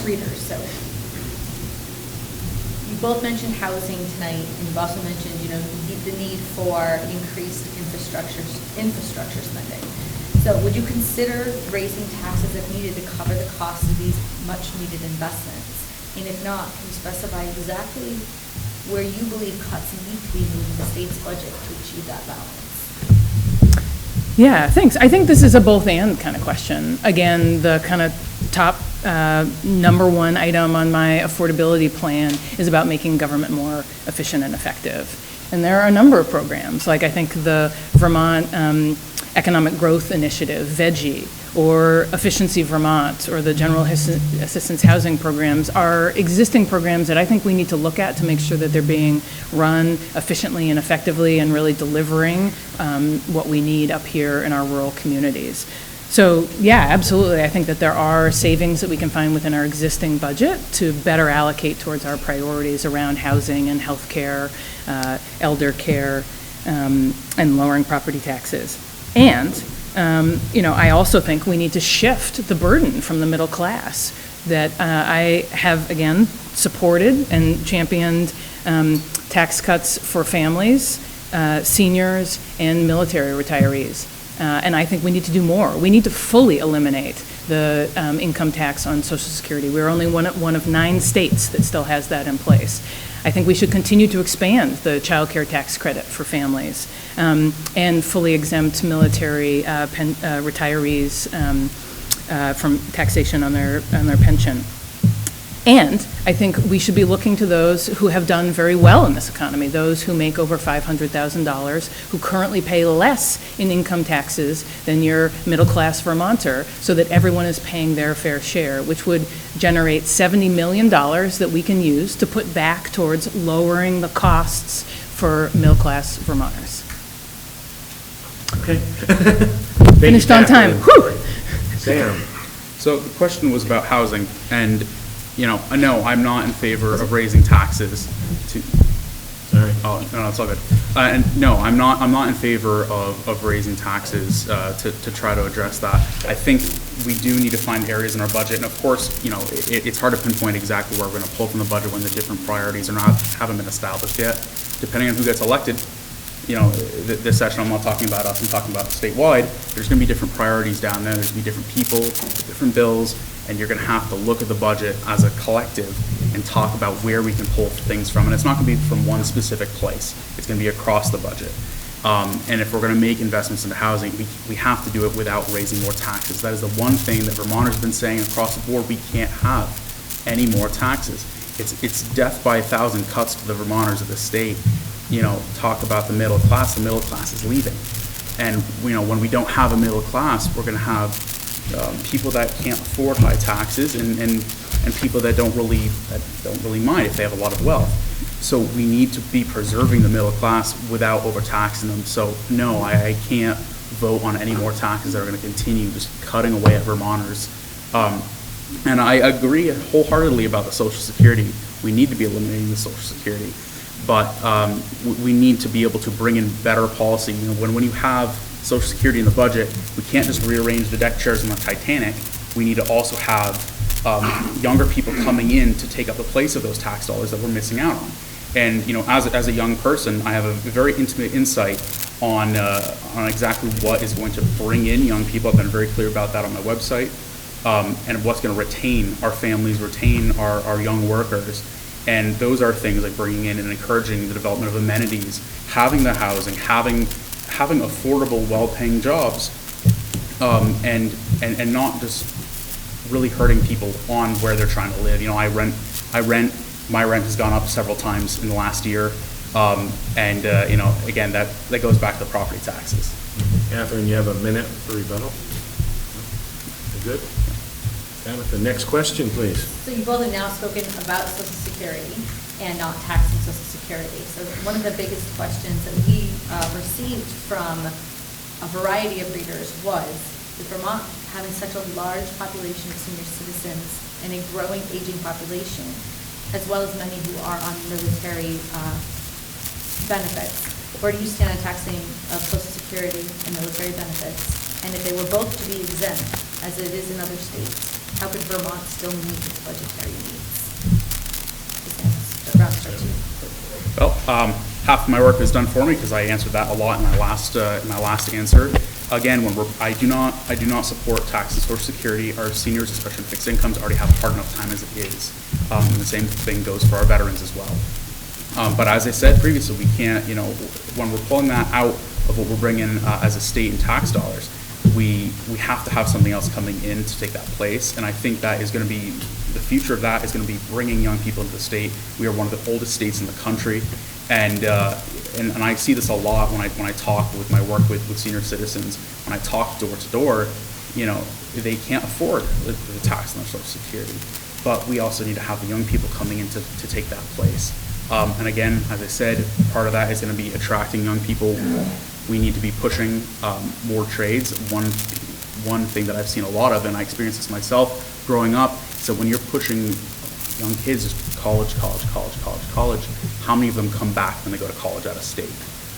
D: readers. So you both mentioned housing tonight, and you've also mentioned, the need for increased infrastructure spending. So would you consider raising taxes if needed to cover the cost of these much-needed investments? And if not, can you specify exactly where you believe cuts need to be moved in the state's budget to achieve that balance?
C: Yeah, thanks. I think this is a both and kind of question. Again, the kind of top number one item on my affordability plan is about making government more efficient and effective. And there are a number of programs, like I think the Vermont Economic Growth Initiative, VEGI, or Efficiency Vermont, or the General Assistance Housing Programs are existing programs that I think we need to look at to make sure that they're being run efficiently and effectively and really delivering what we need up here in our rural communities. So yeah, absolutely. I think that there are savings that we can find within our existing budget to better allocate towards our priorities around housing and healthcare, elder care, and lowering property taxes. And I also think we need to shift the burden from the middle class. that I have, again, supported and championed tax cuts for families, seniors, and military retirees. And I think we need to do more. We need to fully eliminate the income tax on Social Security. We're only one of 9 states that still has that in place. I think we should continue to expand the child care tax credit for families and fully exempt military retirees from taxation on their pension. And I think we should be looking to those who have done very well in this economy, those who make over $500,000, who currently pay less in income taxes than your middle-class Vermonter, so that everyone is paying their fair share, which would generate $70 million that we can use to put back towards lowering the costs for middle-class Vermonters.
E: Okay.
C: Finished on time. Whew.
E: Sam?
B: So the question was about housing, and no, I'm not in favor of raising taxes to.
E: Sorry.
B: Oh, no, it's all good. And no, I'm not in favor of raising taxes to try to address that. I think we do need to find areas in our budget, and of course, it's hard to pinpoint exactly where we're going to pull from the budget when the different priorities haven't been established yet. Depending on who gets elected, this session I'm not talking about us, I'm talking about statewide. There's going to be different priorities down there. There's going to be different people, different bills. And you're going to have to look at the budget as a collective and talk about where we can pull things from. And it's not going to be from one specific place. It's going to be across the budget. And if we're going to make investments into housing, we have to do it without raising more taxes. That is the one thing that Vermonters have been saying across the board. We can't have any more taxes. It's death by 1,000 cuts to the Vermonters of the state. Talk about the middle class is leaving. And when we don't have a middle class, we're going to have people that can't afford high taxes and people that don't really mind if they have a lot of wealth. So we need to be preserving the middle class without overtaxing them. So no, I can't vote on any more taxes that are going to continue just cutting away at Vermonters. And I agree wholeheartedly about the Social Security. We need to be eliminating the Social Security, but we need to be able to bring in better policy. When you have Social Security in the budget, we can't just rearrange the deck chairs on the Titanic. We need to also have younger people coming in to take up the place of those tax dollars that we're missing out on. And as a young person, I have a very intimate insight on exactly what is going to bring in young people. I've been very clear about that on my website, and what's going to retain our families, retain our young workers. And those are things like bringing in and encouraging the development of amenities, having the housing, having affordable, well-paying jobs, and not just really hurting people on where they're trying to live. I rent. My rent has gone up several times in the last year, and again, that goes back to the property taxes.
E: Katherine, you have a minute for rebuttal. You're good. Tabitha, next question, please.
D: So you've both now spoken about Social Security and not taxing Social Security. So one of the biggest questions that we received from a variety of readers was, with Vermont having such a large population of senior citizens and a growing aging population, as well as many who are on military benefits, where do you stand on taxing of Social Security and military benefits? And if they were both to be exempt, as it is in other states, how could Vermont still meet its budgetary needs?
B: Well, half of my work is done for me because I answered that a lot in my last answer. Again, I do not support taxes Social Security. Our seniors, especially fixed incomes, already have a hard enough time as it is. And the same thing goes for our veterans as well. But as I said previously, we can't, when we're pulling that out of what we're bringing as a state in tax dollars, we have to have something else coming in to take that place. And I think that is going to be, the future of that is going to be bringing young people into the state. We are one of the oldest states in the country. And I see this a lot when I talk with my work with senior citizens. When I talk door to door, they can't afford the tax on their Social Security. But we also need to have the young people coming in to take that place. And again, as I said, part of that is going to be attracting young people. We need to be pushing more trades. One thing that I've seen a lot of, and I experienced this myself growing up, so when you're pushing young kids just college, how many of them come back when they go to college out of state?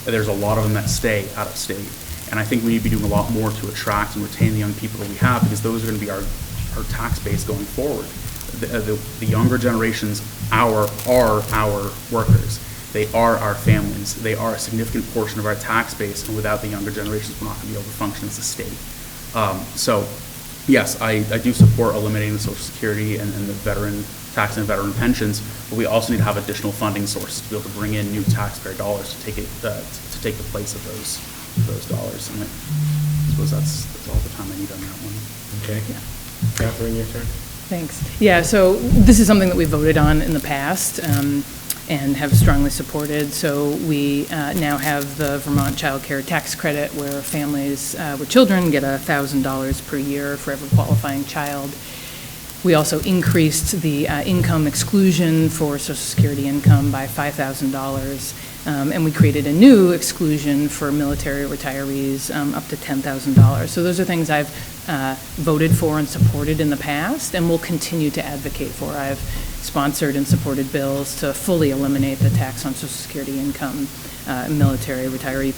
B: There's a lot of them that stay out of state. And I think we need to be doing a lot more to attract and retain the young people that we have, because those are going to be our tax base going forward. the younger generations are our workers. They are our families. They are a significant portion of our tax base, and without the younger generations, we're not going to be able to function as a state. So, yes, I do support eliminating the Social Security and the veteran tax and veteran pensions, but we also need to have additional funding sources to be able to bring in new taxpayer dollars to take the place of those dollars. And I suppose that's all the time I need on that one.
E: Okay.
C: Yeah.
E: Catherine, your turn.
C: Thanks. Yeah, so this is something that we voted on in the past and have strongly supported. So we now have the Vermont Child Care Tax Credit, where families with children get $1,000 per year for every qualifying child. We also increased the income exclusion for Social Security income by $5,000, and we created a new exclusion for military retirees up to $10,000. So those are things I've voted for and supported in the past, and will continue to advocate for. I've sponsored and supported bills to fully eliminate the tax on Social Security income, military retiree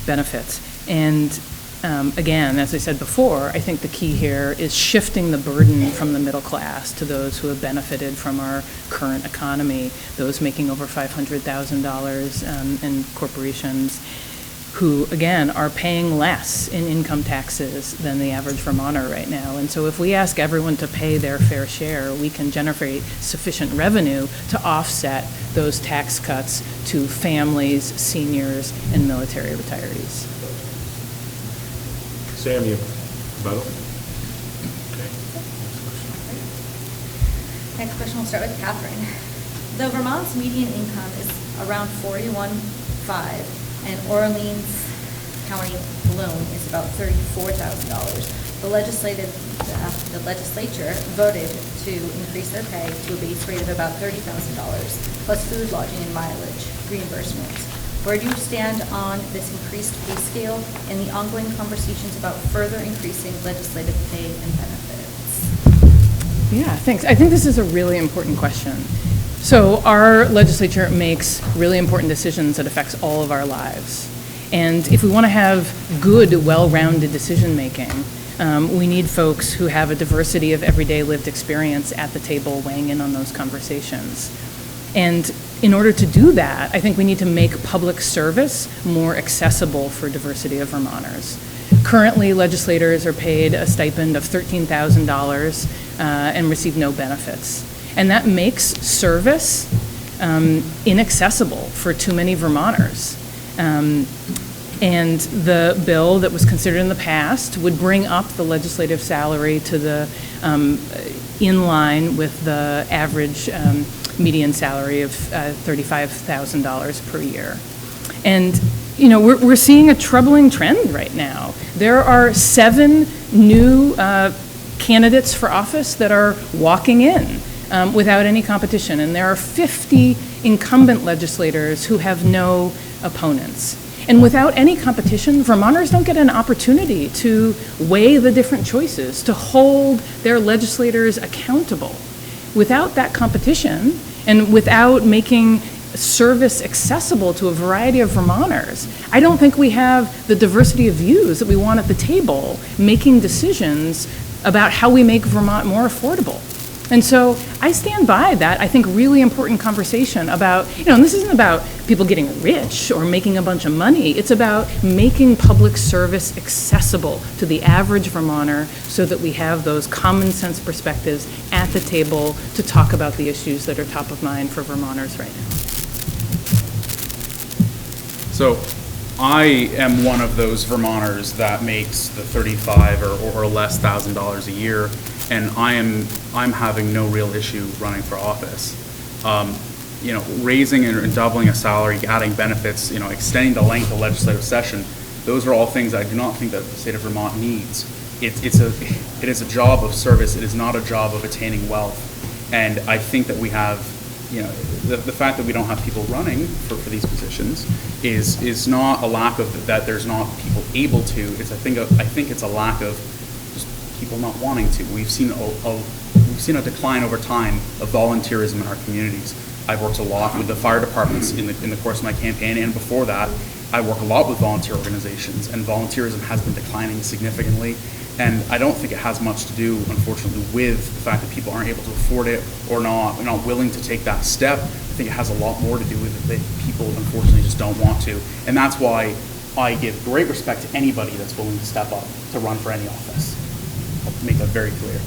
C: benefits. And again, as I said before, I think the key here is shifting the burden from the middle class to those who have benefited from our current economy, those making over $500,000 in corporations who, again, are paying less in income taxes than the average Vermonter right now. And so if we ask everyone to pay their fair share, we can generate sufficient revenue to offset those tax cuts to families, seniors, and military retirees.
E: Sam, you rebuttal? Okay.
D: Next question, we'll start with Catherine. Though Vermont's median income is around $41,500, and Orleans County alone is about $34,000, the legislature voted to increase their pay to a base rate of about $30,000, plus food, lodging, and mileage reimbursements. Where do you stand on this increased pay scale and the ongoing conversations about further increasing legislative pay and benefits?
C: Yeah, thanks. I think this is a really important question. So our legislature makes really important decisions that affects all of our lives. And if we want to have good, well-rounded decision-making, we need folks who have a diversity of everyday lived experience at the table weighing in on those conversations. And in order to do that, I think we need to make public service more accessible for diversity of Vermonters. Currently, legislators are paid a stipend of $13,000 and receive no benefits. And that makes service inaccessible for too many Vermonters. And the bill that was considered in the past would bring up the legislative salary to the in line with the average median salary of $35,000 per year. And you know, we're seeing a troubling trend right now. There are 7 new candidates for office that are walking in without any competition, and there are 50 incumbent legislators who have no opponents. And without any competition, Vermonters don't get an opportunity to weigh the different choices, to hold their legislators accountable. Without that competition, and without making service accessible to a variety of Vermonters, I don't think we have the diversity of views that we want at the table, making decisions about how we make Vermont more affordable. And so I stand by that, I think, really important conversation about, you know, and this isn't about people getting rich or making a bunch of money. It's about making public service accessible to the average Vermonter so that we have those common sense perspectives at the table to talk about the issues that are top of mind for Vermonters right now.
B: So I am one of those Vermonters that makes the $35,000 or less a year, and I'm having no real issue running for office. You know, raising and doubling a salary, adding benefits, you know, extending the length of legislative session, those are all things I do not think that the state of Vermont needs. It is a job of service. It is not a job of attaining wealth. And I think that we have, you know, the fact that we don't have people running for these positions is not a lack of that there's not people able to. It's I think it's a lack of just people not wanting to. We've seen a decline over time of volunteerism in our communities. I've worked a lot with the fire departments in the course of my campaign, and before that, I work a lot with volunteer organizations, and volunteerism has been declining significantly. And I don't think it has much to do, unfortunately, with the fact that people aren't able to afford it or not willing to take that step. I think it has a lot more to do with it that people, unfortunately, just don't want to. And that's why I give great respect to anybody that's willing to step up to run for any office. I'll make that very clear.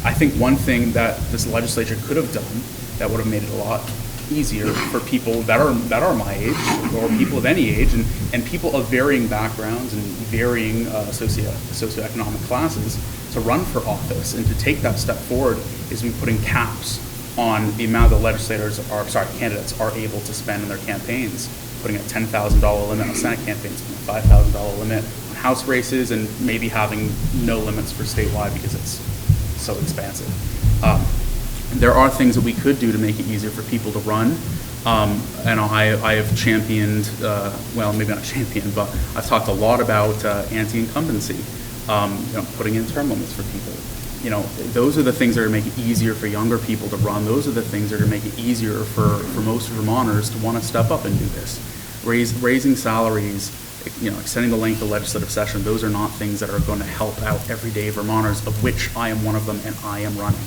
B: I think one thing that this legislature could have done that would have made it a lot easier for people that are my age or people of any age and people of varying backgrounds and varying socioeconomic classes to run for office and to take that step forward is we putting caps on the amount that candidates are able to spend in their campaigns, putting a $10,000 limit on Senate campaigns, putting a $5,000 limit on House races, and maybe having no limits for statewide because it's so expansive. There are things that we could do to make it easier for people to run. And I have championed, well, maybe not championed, but I've talked a lot about anti-incumbency, putting in term limits for people. Those are the things that are going to make it easier for younger people to run. Those are the things that are going to make it easier for most Vermonters to want to step up and do this. Raising salaries, extending the length of legislative session, those are not things that are going to help out everyday Vermonters, of which I am one of them, and I am running.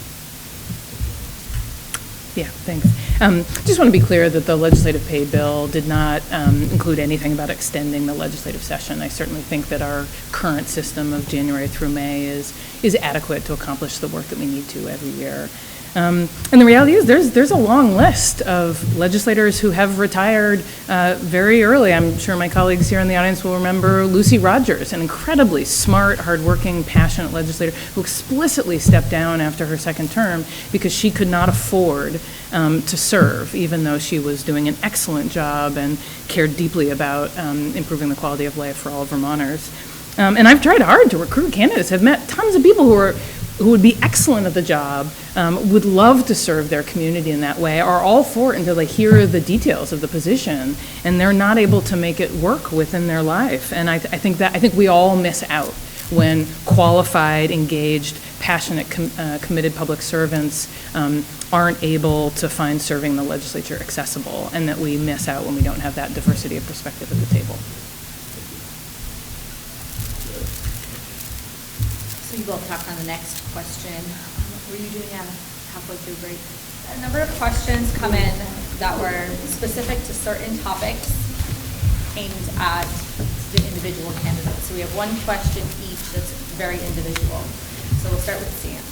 C: Yeah, thanks. Just want to be clear that the legislative pay bill did not include anything about extending the legislative session. I certainly think that our current system of January through May is adequate to accomplish the work that we need to every year. And the reality is there's a long list of legislators who have retired very early. I'm sure my colleagues here in the audience will remember Lucy Rogers, an incredibly smart, hardworking, passionate legislator who explicitly stepped down after her second term because she could not afford to serve, even though she was doing an excellent job and cared deeply about improving the quality of life for all Vermonters. And I've tried hard to recruit candidates. I've met tons of people who would be excellent at the job, would love to serve their community in that way, are all for it until they hear the details of the position, and they're not able to make it work within their life. And I think we all miss out when qualified, engaged, passionate, committed public servants aren't able to find serving the legislature accessible, and that we miss out when we don't have that diversity of perspective at the table.
D: So you both talked on the next question. Were you doing a halfway through break? A number of questions come in that were specific to certain topics aimed at the individual candidates. So we have one question each that's very individual. So we'll start with Sam.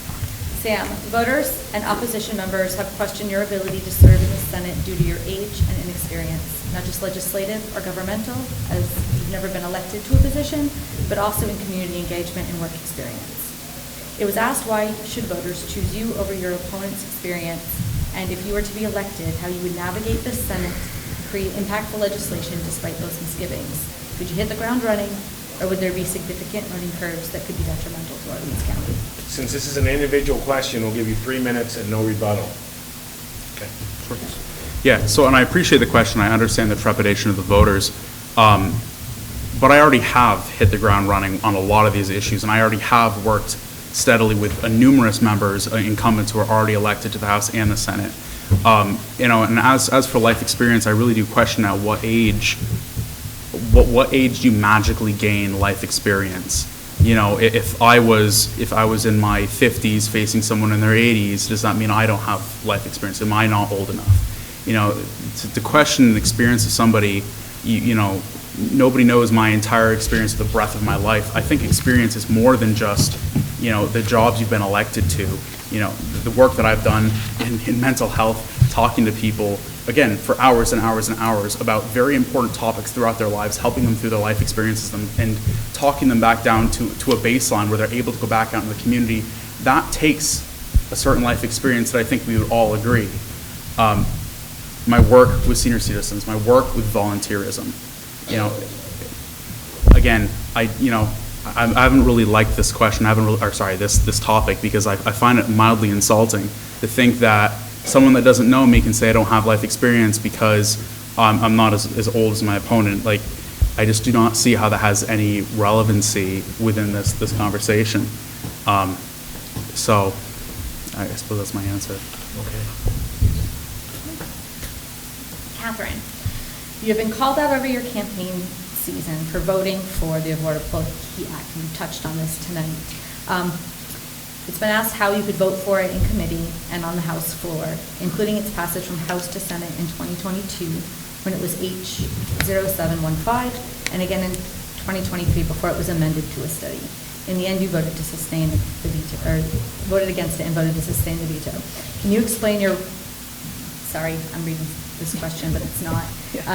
D: Sam, voters and opposition members have questioned your ability to serve in the Senate due to your age and inexperience, not just legislative or governmental, as you've never been elected to a position, but also in community engagement and work experience. It was asked why should voters choose you over your opponent's experience, and if you were to be elected, how you would navigate the Senate, create impactful legislation despite those misgivings. Could you hit the ground running, or would there be significant learning curves that could be detrimental to Orleans County?
E: Since this is an individual question, we'll give you 3 minutes and no rebuttal. Okay.
B: Sure. Yeah, and I appreciate the question. I understand the trepidation of the voters. But I already have hit the ground running on a lot of these issues, and I already have worked steadily with numerous members, incumbents who are already elected to the House and the Senate. And as for life experience, I really do question at what age do you magically gain life experience? If I was in my 50s facing someone in their 80s, does that mean I don't have life experience? Am I not old enough? To question the experience of somebody, nobody knows my entire experience of the breadth of my life. I think experience is more than just, the jobs you've been elected to. The work that I've done in mental health, talking to people, again, for hours and hours and hours about very important topics throughout their lives, helping them through their life experiences and talking them back down to a baseline where they're able to go back out in the community. That takes a certain life experience that I think we would all agree. My work with senior citizens, my work with volunteerism, again, I haven't really liked this question. This topic, because I find it mildly insulting to think that someone that doesn't know me can say I don't have life experience because I'm not as old as my opponent. Like, I just do not see how that has any relevancy within this conversation. So I suppose that's my answer.
E: Okay.
D: Katherine, you have been called out over your campaign season for voting for the Affordable Heat Act. We touched on this tonight. It's been asked how you could vote for it in committee and on the House floor, including its passage from House to Senate in 2022 when it was H0715, and again in 2023 before it was amended to a study. In the end, you voted to sustain the veto, or voted against it and voted to sustain the veto. Can you explain your, sorry, I'm reading this question, but it's not.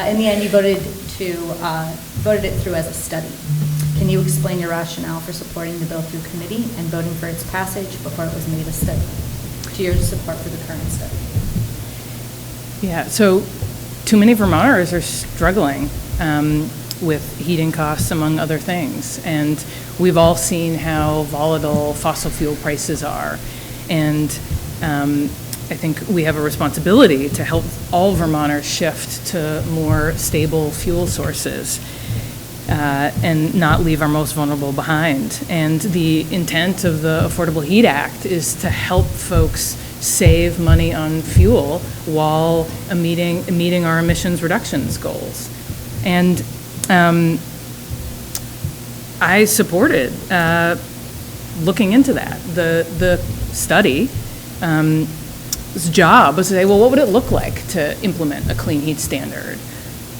D: In the end, you voted it through as a study. Can you explain your rationale for supporting the bill through committee and voting for its passage before it was made a study, to your support for the current study?
C: Yeah, so too many Vermonters are struggling with heating costs, among other things. And we've all seen how volatile fossil fuel prices are. And I think we have a responsibility to help all Vermonters shift to more stable fuel sources and not leave our most vulnerable behind. And the intent of the Affordable Heat Act is to help folks save money on fuel while meeting our emissions reductions goals. And I supported looking into that. The study, its job was to say, well, what would it look like to implement a clean heat standard?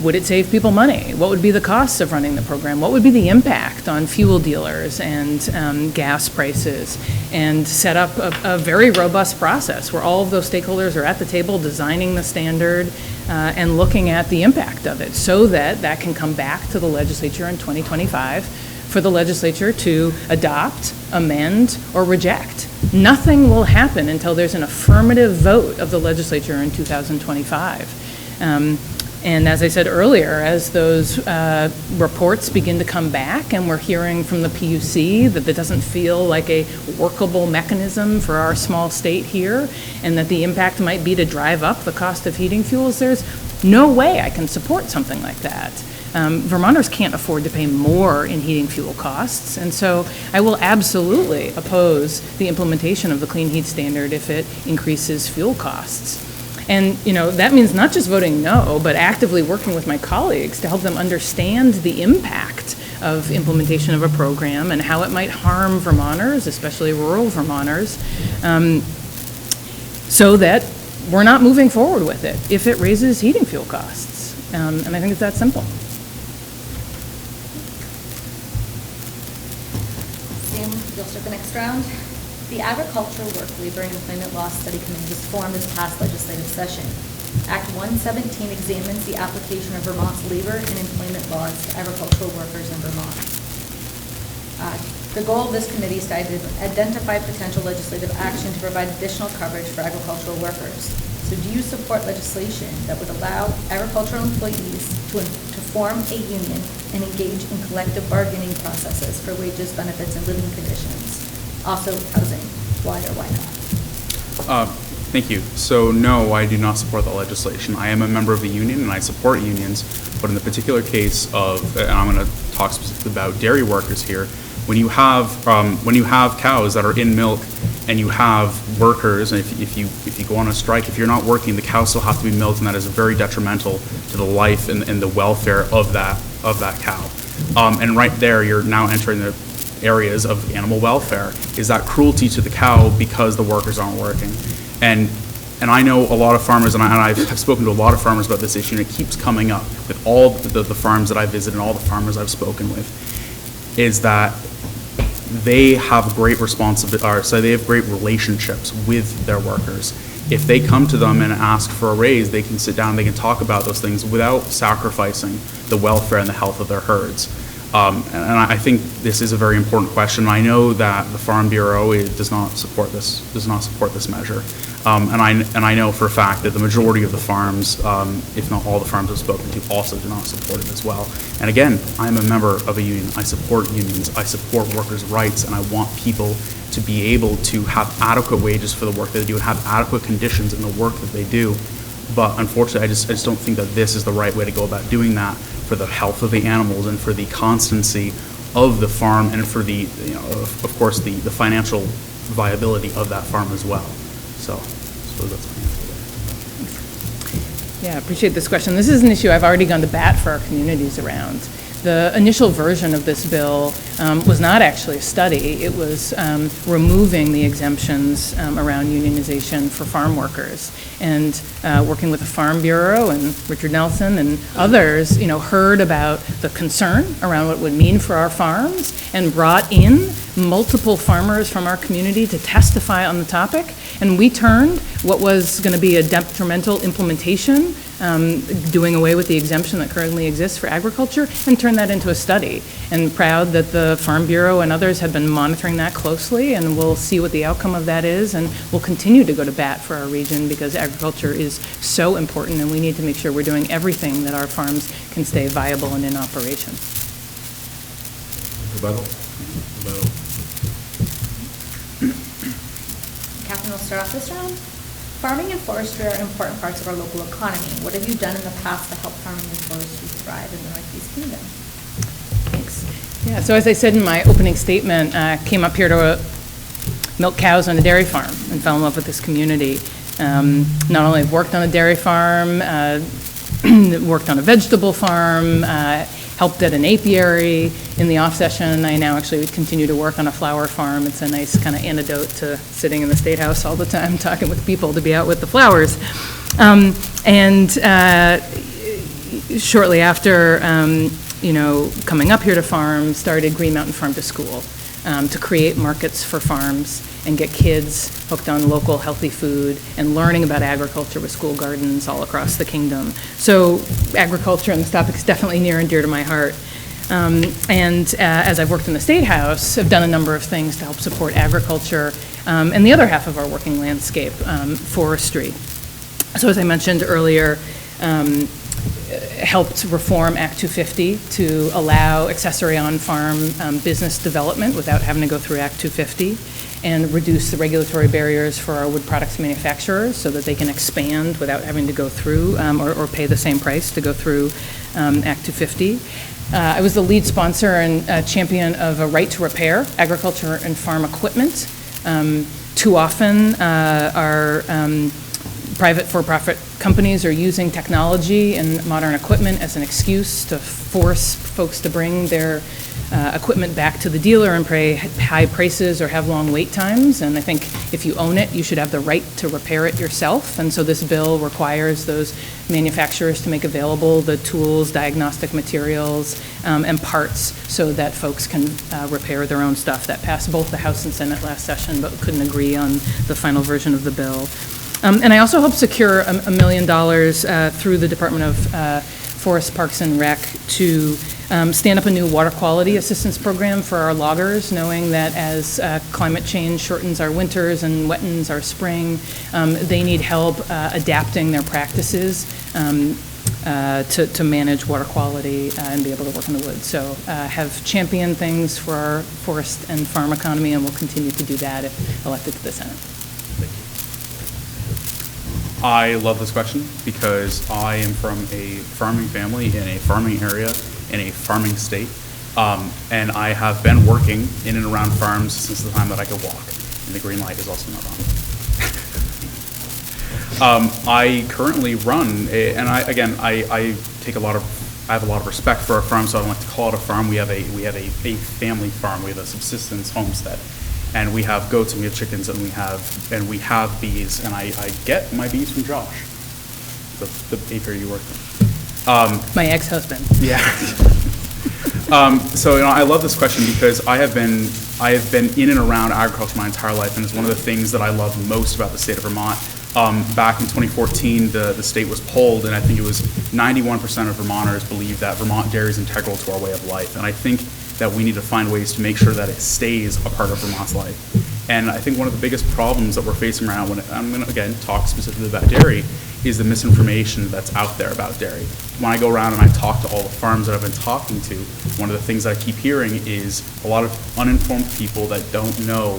C: Would it save people money? What would be the costs of running the program? What would be the impact on fuel dealers and gas prices? And set up a very robust process where all of those stakeholders are at the table designing the standard and looking at the impact of it so that can come back to the legislature in 2025 for the legislature to adopt, amend, or reject. Nothing will happen until there's an affirmative vote of the legislature in 2025. And as I said earlier, as those reports begin to come back and we're hearing from the PUC that it doesn't feel like a workable mechanism for our small state here and that the impact might be to drive up the cost of heating fuels, there's no way I can support something like that. Vermonters can't afford to pay more in heating fuel costs, and so I will absolutely oppose the implementation of the Clean Heat Standard if it increases fuel costs. And, that means not just voting no, but actively working with my colleagues to help them understand the impact of implementation of a program and how it might harm Vermonters, especially rural Vermonters, so that we're not moving forward with it if it raises heating fuel costs. And I think it's that simple.
D: Sam, you'll start the next round. The Agricultural Work, Labor, and Employment Law Study Committee was formed this past legislative session. Act 117 examines the application of Vermont's labor and employment laws to agricultural workers in Vermont. The goal of this committee is to identify potential legislative action to provide additional coverage for agricultural workers. So do you support legislation that would allow agricultural employees to form a union and engage in collective bargaining processes for wages, benefits, and living conditions? Also housing. Why or why not?
B: Thank you. So no, I do not support the legislation. I am a member of the union and I support unions, but in the particular case of, and I'm going to talk specifically about dairy workers here, when you have cows that are in milk and you have workers, and if you go on a strike, if you're not working, the cows still have to be milked, and that is very detrimental to the life and the welfare of that cow. And right there, you're now entering the areas of animal welfare. Is that cruelty to the cow because the workers aren't working? And I know a lot of farmers, and I've spoken to a lot of farmers about this issue, and it keeps coming up with all the farms that I visit and all the farmers I've spoken with, is that they have great they have great relationships with their workers. If they come to them and ask for a raise, they can sit down, they can talk about those things without sacrificing the welfare and the health of their herds. And I think this is a very important question. I know that the Farm Bureau does not support this measure, and I know for a fact that the majority of the farms, if not all the farms I've spoken to, also do not support it as well. And again, I'm a member of a union. I support unions. I support workers' rights, and I want people to be able to have adequate wages for the work that they do and have adequate conditions in the work that they do. But unfortunately, I just don't think that this is the right way to go about doing that for the health of the animals and for the constancy of the farm and for the, of course, the financial viability of that farm as well. So I suppose that's my answer there.
C: Yeah, I appreciate this question. This is an issue I've already gone to bat for our communities around. The initial version of this bill was not actually a study. It was removing the exemptions around unionization for farm workers. And working with the Farm Bureau and Richard Nelson and others, heard about the concern around what it would mean for our farms and brought in multiple farmers from our community to testify on the topic. And we turned what was going to be a detrimental implementation, doing away with the exemption that currently exists for agriculture, and turned that into a study. And proud that the Farm Bureau and others have been monitoring that closely, and we'll see what the outcome of that is, and we'll continue to go to bat for our region because agriculture is so important, and we need to make sure we're doing everything that our farms can stay viable and in operation.
E: Rebuttal?
D: Katherine will start off this round. Farming and forestry are important parts of our local economy. What have you done in the past to help farming and forestry thrive in the Northeast Kingdom?
C: Thanks. Yeah, so as I said in my opening statement, I came up here to milk cows on a dairy farm and fell in love with this community. Not only worked on a dairy farm, worked on a vegetable farm, helped at an apiary in the off session. I now actually continue to work on a flower farm. It's a nice kind of antidote to sitting in the State House all the time talking with people, to be out with the flowers. Shortly after, coming up here to farm, started Green Mountain Farm to School to create markets for farms and get kids hooked on local healthy food and learning about agriculture with school gardens all across the kingdom. So agriculture and this topic is definitely near and dear to my heart. As I've worked in the State House, I've done a number of things to help support agriculture and the other half of our working landscape, forestry. So as I mentioned earlier, helped reform Act 250 to allow accessory on-farm business development without having to go through Act 250, and reduce the regulatory barriers for our wood products manufacturers so that they can expand without having to go through or pay the same price to go through Act 250. I was the lead sponsor and champion of a right to repair agriculture and farm equipment. Too often, our private for-profit companies are using technology and modern equipment as an excuse to force folks to bring their equipment back to the dealer and pay high prices or have long wait times. And I think if you own it, you should have the right to repair it yourself. And so this bill requires those manufacturers to make available the tools, diagnostic materials, and parts so that folks can repair their own stuff. That passed both the House and Senate last session, but couldn't agree on the final version of the bill. And I also helped secure $1 million through the Department of Forest, Parks, and Rec to stand up a new water quality assistance program for our loggers, knowing that as climate change shortens our winters and wettens our spring, they need help adapting their practices to manage water quality and be able to work in the woods. So have championed things for our forest and farm economy, and will continue to do that if elected to the Senate.
B: I love this question because I am from a farming family in a farming area in a farming state, and I have been working in and around farms since the time that I could walk, and the green light is also not on. I currently run, and I have a lot of respect for our farm, so I don't like to call it a farm. We have a family farm. We have a subsistence homestead. And we have goats and we have chickens and we have bees, and I get my bees from Josh, the apiary you work in.
C: My ex-husband.
B: Yeah. So I love this question because I have been in and around agriculture my entire life, and it's one of the things that I love most about the state of Vermont. Back in 2014, the state was polled, and I think it was 91% of Vermonters believe that Vermont dairy is integral to our way of life, and I think that we need to find ways to make sure that it stays a part of Vermont's life. And I think one of the biggest problems that we're facing right now, when I'm going to, again, talk specifically about dairy, is the misinformation that's out there about dairy. When I go around and I talk to all the farms that I've been talking to, one of the things that I keep hearing is a lot of uninformed people that don't know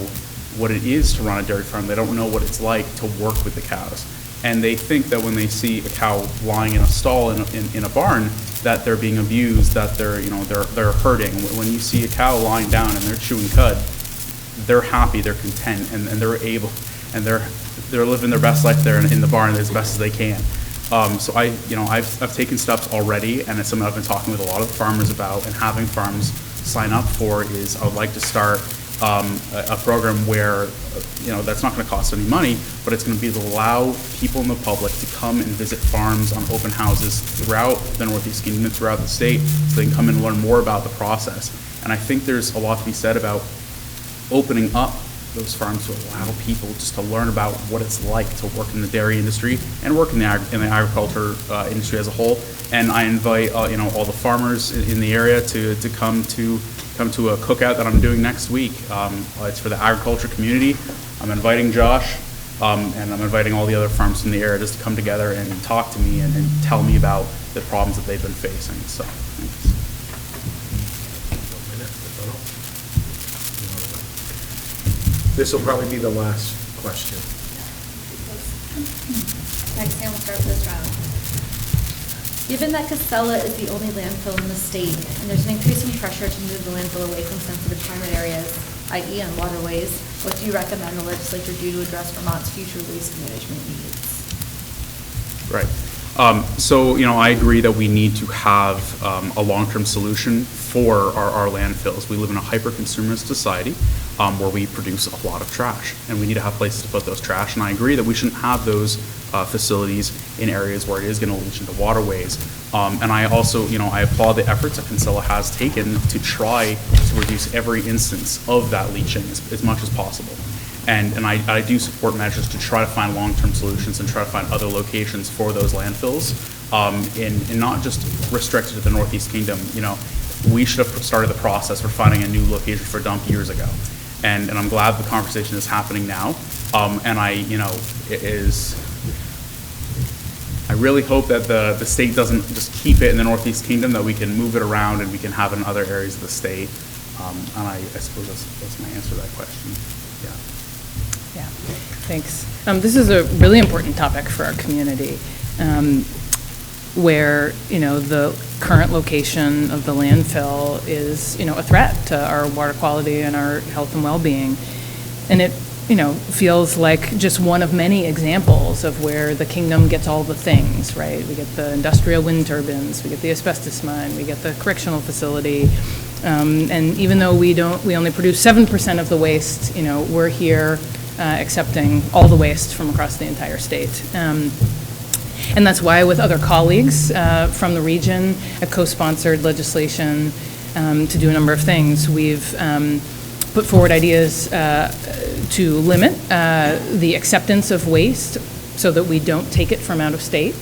B: what it is to run a dairy farm. They don't know what it's like to work with the cows. And they think that when they see a cow lying in a stall in a barn, that they're being abused, that they're hurting. When you see a cow lying down and they're chewing cud, they're happy, they're content, and they're able, and they're living their best life there in the barn as best as they can. So I've taken steps already, and it's something I've been talking with a lot of the farmers about and having farms sign up for. Is I would like to start a program where, that's not going to cost any money, but it's going to be to allow people in the public to come and visit farms on open houses throughout the Northeast Kingdom and throughout the state, so they can come and learn more about the process. And I think there's a lot to be said about opening up those farms to allow people just to learn about what it's like to work in the dairy industry and work in the agriculture industry as a whole. And I invite all the farmers in the area to come to a cookout that I'm doing next week. It's for the agriculture community. I'm inviting Josh, and I'm inviting all the other farms in the area just to come together and talk to me and tell me about the problems that they've been facing. So, thanks.
E: This will probably be the last question.
D: Next time we'll start with this round. Given that Casella is the only landfill in the state, and there's an increasing pressure to move the landfill away from sensitive climate areas, i.e. on waterways, what do you recommend the legislature do to address Vermont's future waste management needs?
B: Right. So, I agree that we need to have a long-term solution for our landfills. We live in a hyper-consumerist society where we produce a lot of trash, and we need to have places to put those trash. And I agree that we shouldn't have those facilities in areas where it is going to leach into waterways. And I also, I applaud the efforts that Kinsella has taken to try to reduce every instance of that leaching as much as possible. And I do support measures to try to find long-term solutions and try to find other locations for those landfills, and not just restricted to the Northeast Kingdom. We should have started the process for finding a new location for a dump years ago. And I'm glad the conversation is happening now. And I really hope that the state doesn't just keep it in the Northeast Kingdom, that we can move it around and we can have it in other areas of the state. And I suppose that's my answer to that question.
C: Yeah, thanks. This is a really important topic for our community, where, the current location of the landfill is, a threat to our water quality and our health and well-being. And it, feels like just one of many examples of where the kingdom gets all the things, right? We get the industrial wind turbines, we get the asbestos mine, we get the correctional facility. And even though we only produce 7% of the waste, we're here accepting all the waste from across the entire state. And that's why, with other colleagues from the region, I've co-sponsored legislation to do a number of things. We've put forward ideas to limit the acceptance of waste so that we don't take it from out of state,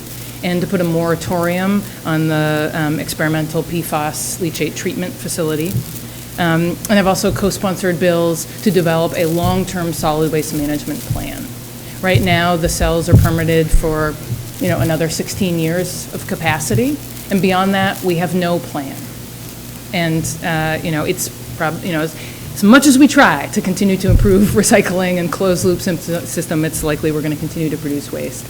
C: and to put a moratorium on the experimental PFAS leachate treatment facility. And I've also co-sponsored bills to develop a long-term solid waste management plan. Right now, the cells are permitted for, another 16 years of capacity, and beyond that, we have no plan. And as much as we try to continue to improve recycling and closed-loop system, it's likely we're going to continue to produce waste.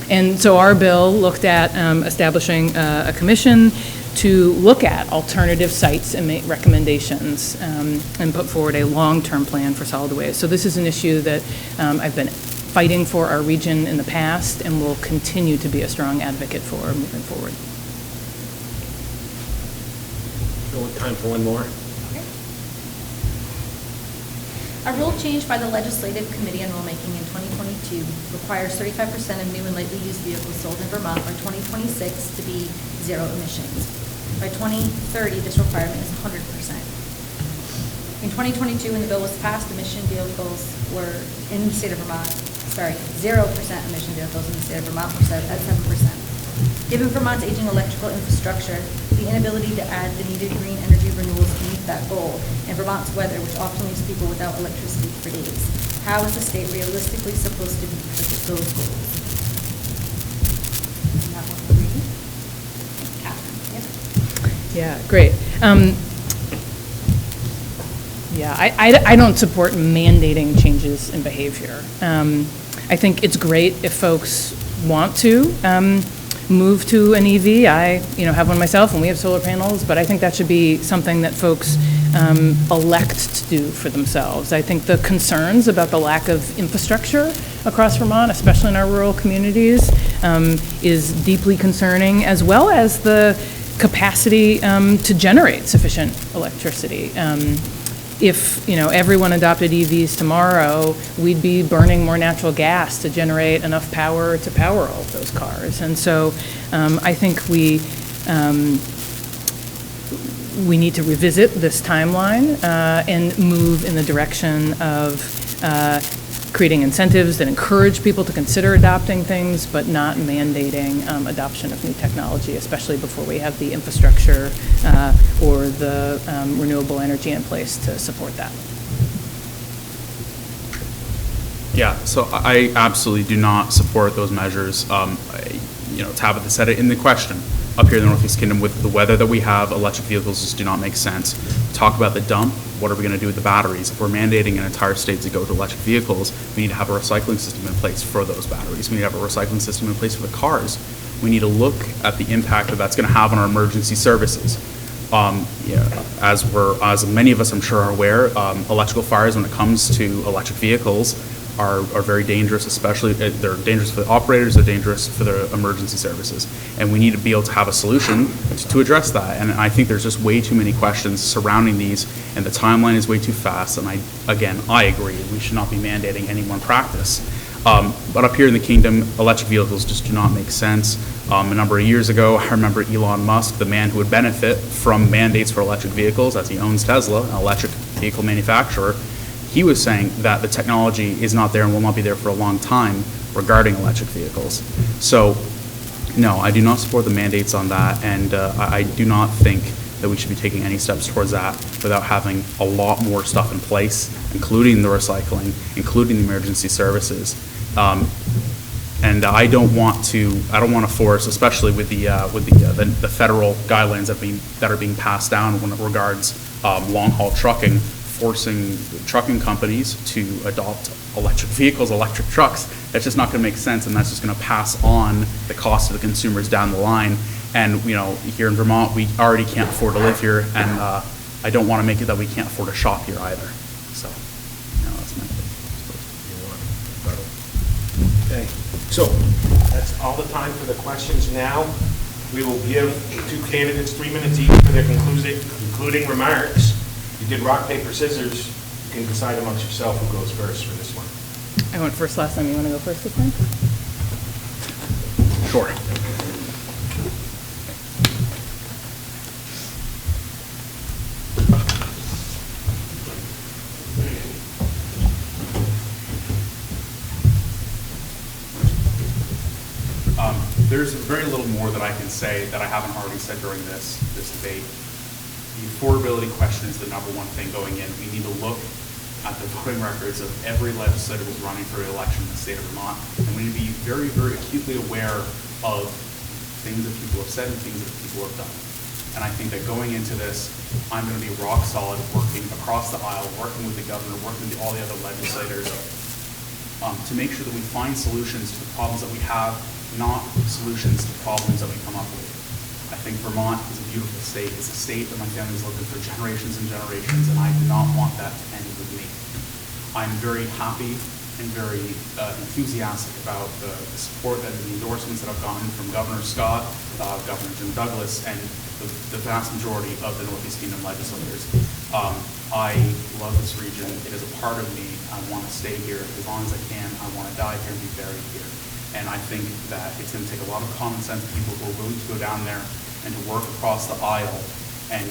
C: And so our bill looked at establishing a commission to look at alternative sites and make recommendations, and put forward a long-term plan for solid waste. So this is an issue that I've been fighting for our region in the past and will continue to be a strong advocate for moving forward.
E: Time for one more.
D: A rule change by the Legislative Committee on Rulemaking in 2022 requires 35% of new and lightly used vehicles sold in Vermont by 2026 to be zero emissions. By 2030, this requirement is 100%. In 2022, when the bill was passed, emission vehicles were in the state of Vermont, 0% emission vehicles in the state of Vermont were set at 7%. Given Vermont's aging electrical infrastructure, the inability to add the needed green energy renewals to meet that goal, and Vermont's weather, which often leaves people without electricity for days, how is the state realistically supposed to meet those goals? And that one for me. Katherine.
C: Yeah, great. I don't support mandating changes in behavior. I think it's great if folks want to move to an EV. I have one myself, and we have solar panels, but I think that should be something that folks elect to do for themselves. I think the concerns about the lack of infrastructure across Vermont, especially in our rural communities, is deeply concerning, as well as the capacity to generate sufficient electricity. If everyone adopted EVs tomorrow, we'd be burning more natural gas to generate enough power to power all of those cars. And so I think we need to revisit this timeline and move in the direction of creating incentives that encourage people to consider adopting things, but not mandating adoption of new technology, especially before we have the infrastructure or the renewable energy in place to support that.
B: Yeah, so I absolutely do not support those measures. Tabitha said it in the question. Up here in the Northeast Kingdom, with the weather that we have, electric vehicles just do not make sense. Talk about the dump. What are we going to do with the batteries? If we're mandating an entire state to go to electric vehicles, we need to have a recycling system in place for those batteries. We need to have a recycling system in place for the cars. We need to look at the impact that that's going to have on our emergency services. As many of us, I'm sure, are aware, electrical fires, when it comes to electric vehicles, are very dangerous, especially they're dangerous for the operators, they're dangerous for the emergency services. And we need to be able to have a solution to address that. And I think there's just way too many questions surrounding these, and the timeline is way too fast. And I agree, we should not be mandating any one practice. But up here in the kingdom, electric vehicles just do not make sense. A number of years ago, I remember Elon Musk, the man who would benefit from mandates for electric vehicles, as he owns Tesla, an electric vehicle manufacturer. He was saying that the technology is not there and will not be there for a long time regarding electric vehicles. So, no, I do not support the mandates on that, and I do not think that we should be taking any steps towards that without having a lot more stuff in place, including the recycling, including the emergency services. And I don't want to force, especially with the federal guidelines that are being passed down when it regards long-haul trucking, forcing trucking companies to adopt electric vehicles, electric trucks. That's just not going to make sense, and that's just going to pass on the cost to the consumers down the line. And here in Vermont, we already can't afford to live here, and I don't want to make it that we can't afford to shop here either. So, that's my opinion.
A: Okay, so that's all the time for the questions now. We will give the two candidates 3 minutes each for their concluding remarks. You did rock, paper, scissors. You can decide amongst yourself who goes first for this one.
C: I went first last time. You want to go first this time?
B: Sure. There's very little more that I can say that I haven't already said during this debate. The affordability question is the number one thing going in. We need to look at the voting records of every legislator who's running for re-election in the state of Vermont, and we need to be very, very acutely aware of things that people have said and things that people have done. And I think that going into this, I'm going to be rock solid, working across the aisle, working with the governor, working with all the other legislators to make sure that we find solutions to the problems that we have, not solutions to problems that we come up with. I think Vermont is a beautiful state. It's a state that my family's lived in for generations and generations, and I do not want that to end with me. I'm very happy and very enthusiastic about the support and the endorsements that I've gotten from Governor Scott, Governor Jim Douglas, and the vast majority of the Northeast Kingdom legislators. I love this region. It is a part of me. I want to stay here as long as I can. I want to die here and be buried here. And I think that it's going to take a lot of common sense people who are willing to go down there and to work across the aisle and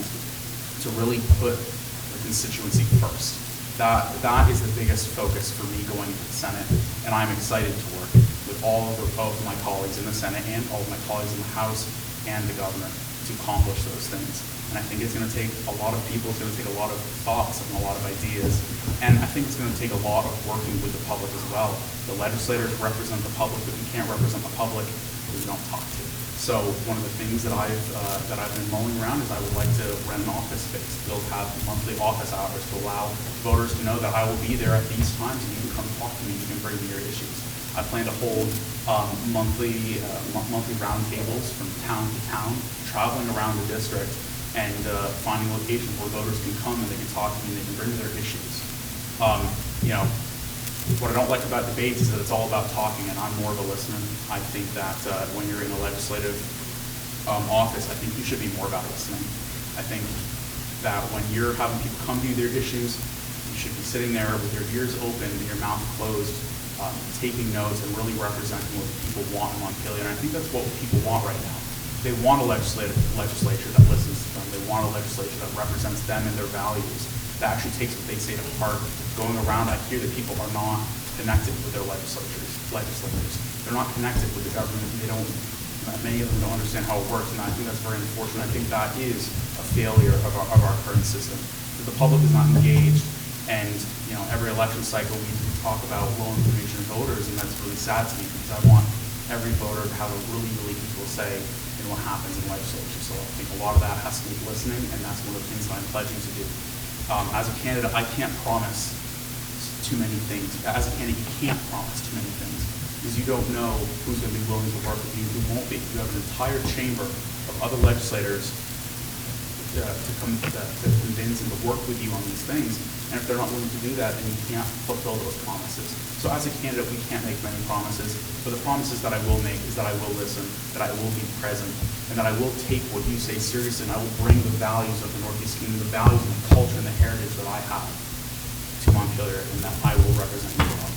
B: to really put the constituency first. That is the biggest focus for me going into the Senate, and I'm excited to work with all of my colleagues in the Senate and all of my colleagues in the House and the governor to accomplish those things. And I think it's going to take a lot of people, it's going to take a lot of thoughts and a lot of ideas, and I think it's going to take a lot of working with the public as well. The legislators represent the public, but we can't represent the public if we don't talk to. So one of the things that I've been mulling around is I would like to rent an office space. We'll have monthly office hours to allow voters to know that I will be there at these times, and you can come talk to me, you can bring me your issues. I plan to hold monthly roundtables from town to town, traveling around the district and finding locations where voters can come and they can talk to me and they can bring me their issues. What I don't like about debates is that it's all about talking, and I'm more of a listener. I think that when you're in a legislative office, I think you should be more about listening. I think that when you're having people come to you their issues, you should be sitting there with your ears open and your mouth closed, taking notes and really representing what people want in Montpelier. And I think that's what people want right now. They want a legislature that listens to them. They want a legislature that represents them and their values, that actually takes what they say to heart. Going around, I hear that people are not connected with their legislators. They're not connected with the government. Many of them don't understand how it works, and I think that's very unfortunate. I think that is a failure of our current system. That the public is not engaged, and every election cycle we talk about low information voters, and that's really sad to me because I want every voter to have a really, really equal say in what happens in legislature. So I think a lot of that has to be listening, and that's one of the things that I'm pledging to do. As a candidate, I can't promise too many things. As a candidate, you can't promise too many things because you don't know who's going to be willing to work with you, who won't be. You have an entire chamber of other legislators to convince and to work with you on these things. And if they're not willing to do that, then you can't fulfill those promises. So as a candidate, we can't make many promises, but the promises that I will make is that I will listen, that I will be present, and that I will take what you say seriously, and I will bring the values of the Northeast community, the values and the culture and the heritage that I have to Montpelier, and that I will represent you well.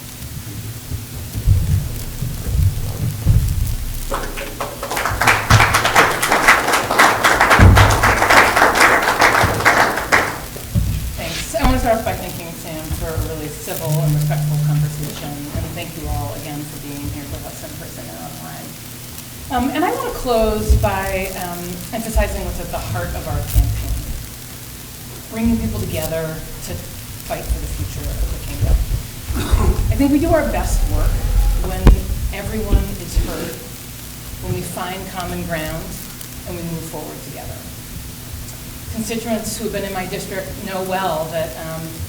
C: Thanks. I want to start off by thanking Sam for a really civil and respectful conversation, and thank you all again for being here with us in person and online. And I want to close by emphasizing what's at the heart of our campaign, bringing people together to fight for the future of the kingdom. I think we do our best work when everyone is heard, when we find common ground, and we move forward together. Constituents who have been in my district know well that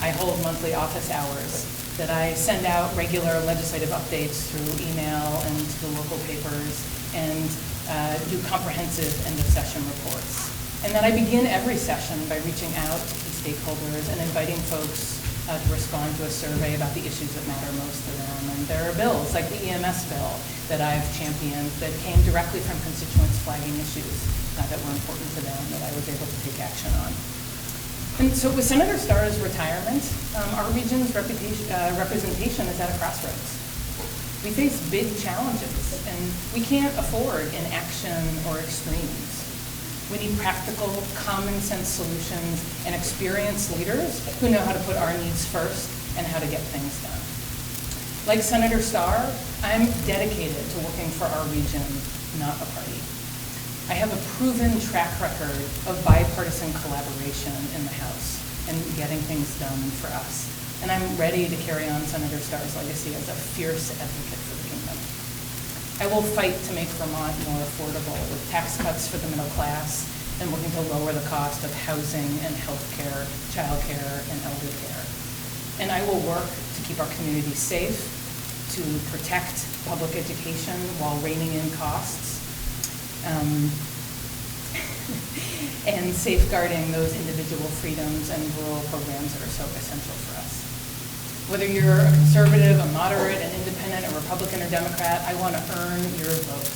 C: I hold monthly office hours, that I send out regular legislative updates through email and to the local papers, and do comprehensive end-of-session reports. And that I begin every session by reaching out to key stakeholders and inviting folks to respond to a survey about the issues that matter most to them. And there are bills, like the EMS bill, that I've championed that came directly from constituents flagging issues that were important to them that I was able to take action on. And so with Senator Starr's retirement, our region's representation is at a crossroads. We face big challenges, and we can't afford inaction or extremes. We need practical, common sense solutions and experienced leaders who know how to put our needs first and how to get things done. Like Senator Starr, I'm dedicated to working for our region, not a party. I have a proven track record of bipartisan collaboration in the House and getting things done for us. And I'm ready to carry on Senator Starr's legacy as a fierce advocate for the kingdom. I will fight to make Vermont more affordable with tax cuts for the middle class and working to lower the cost of housing and healthcare, childcare, and elder care. And I will work to keep our community safe, to protect public education while reining in costs, and safeguarding those individual freedoms and rural programs that are so essential for us. Whether you're a conservative, a moderate, an independent, a Republican, or Democrat, I want to earn your vote.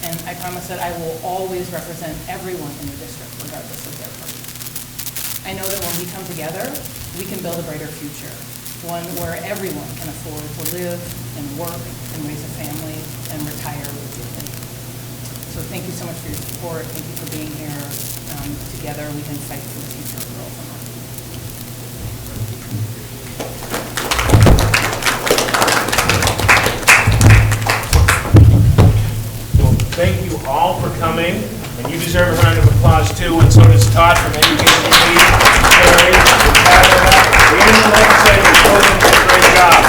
C: And I promise that I will always represent everyone in the district, regardless of their party. I know that when we come together, we can build a brighter future, one where everyone can afford to live and work and raise a family and retire with dignity. So thank you so much for your support. Thank you for being here. Together, we can fight for the future of rural Vermont.
A: Thank you all for coming, and you deserve a round of applause too, and so does Todd from NEK-TV, Terry, and Katherine. The legislature is doing a great job.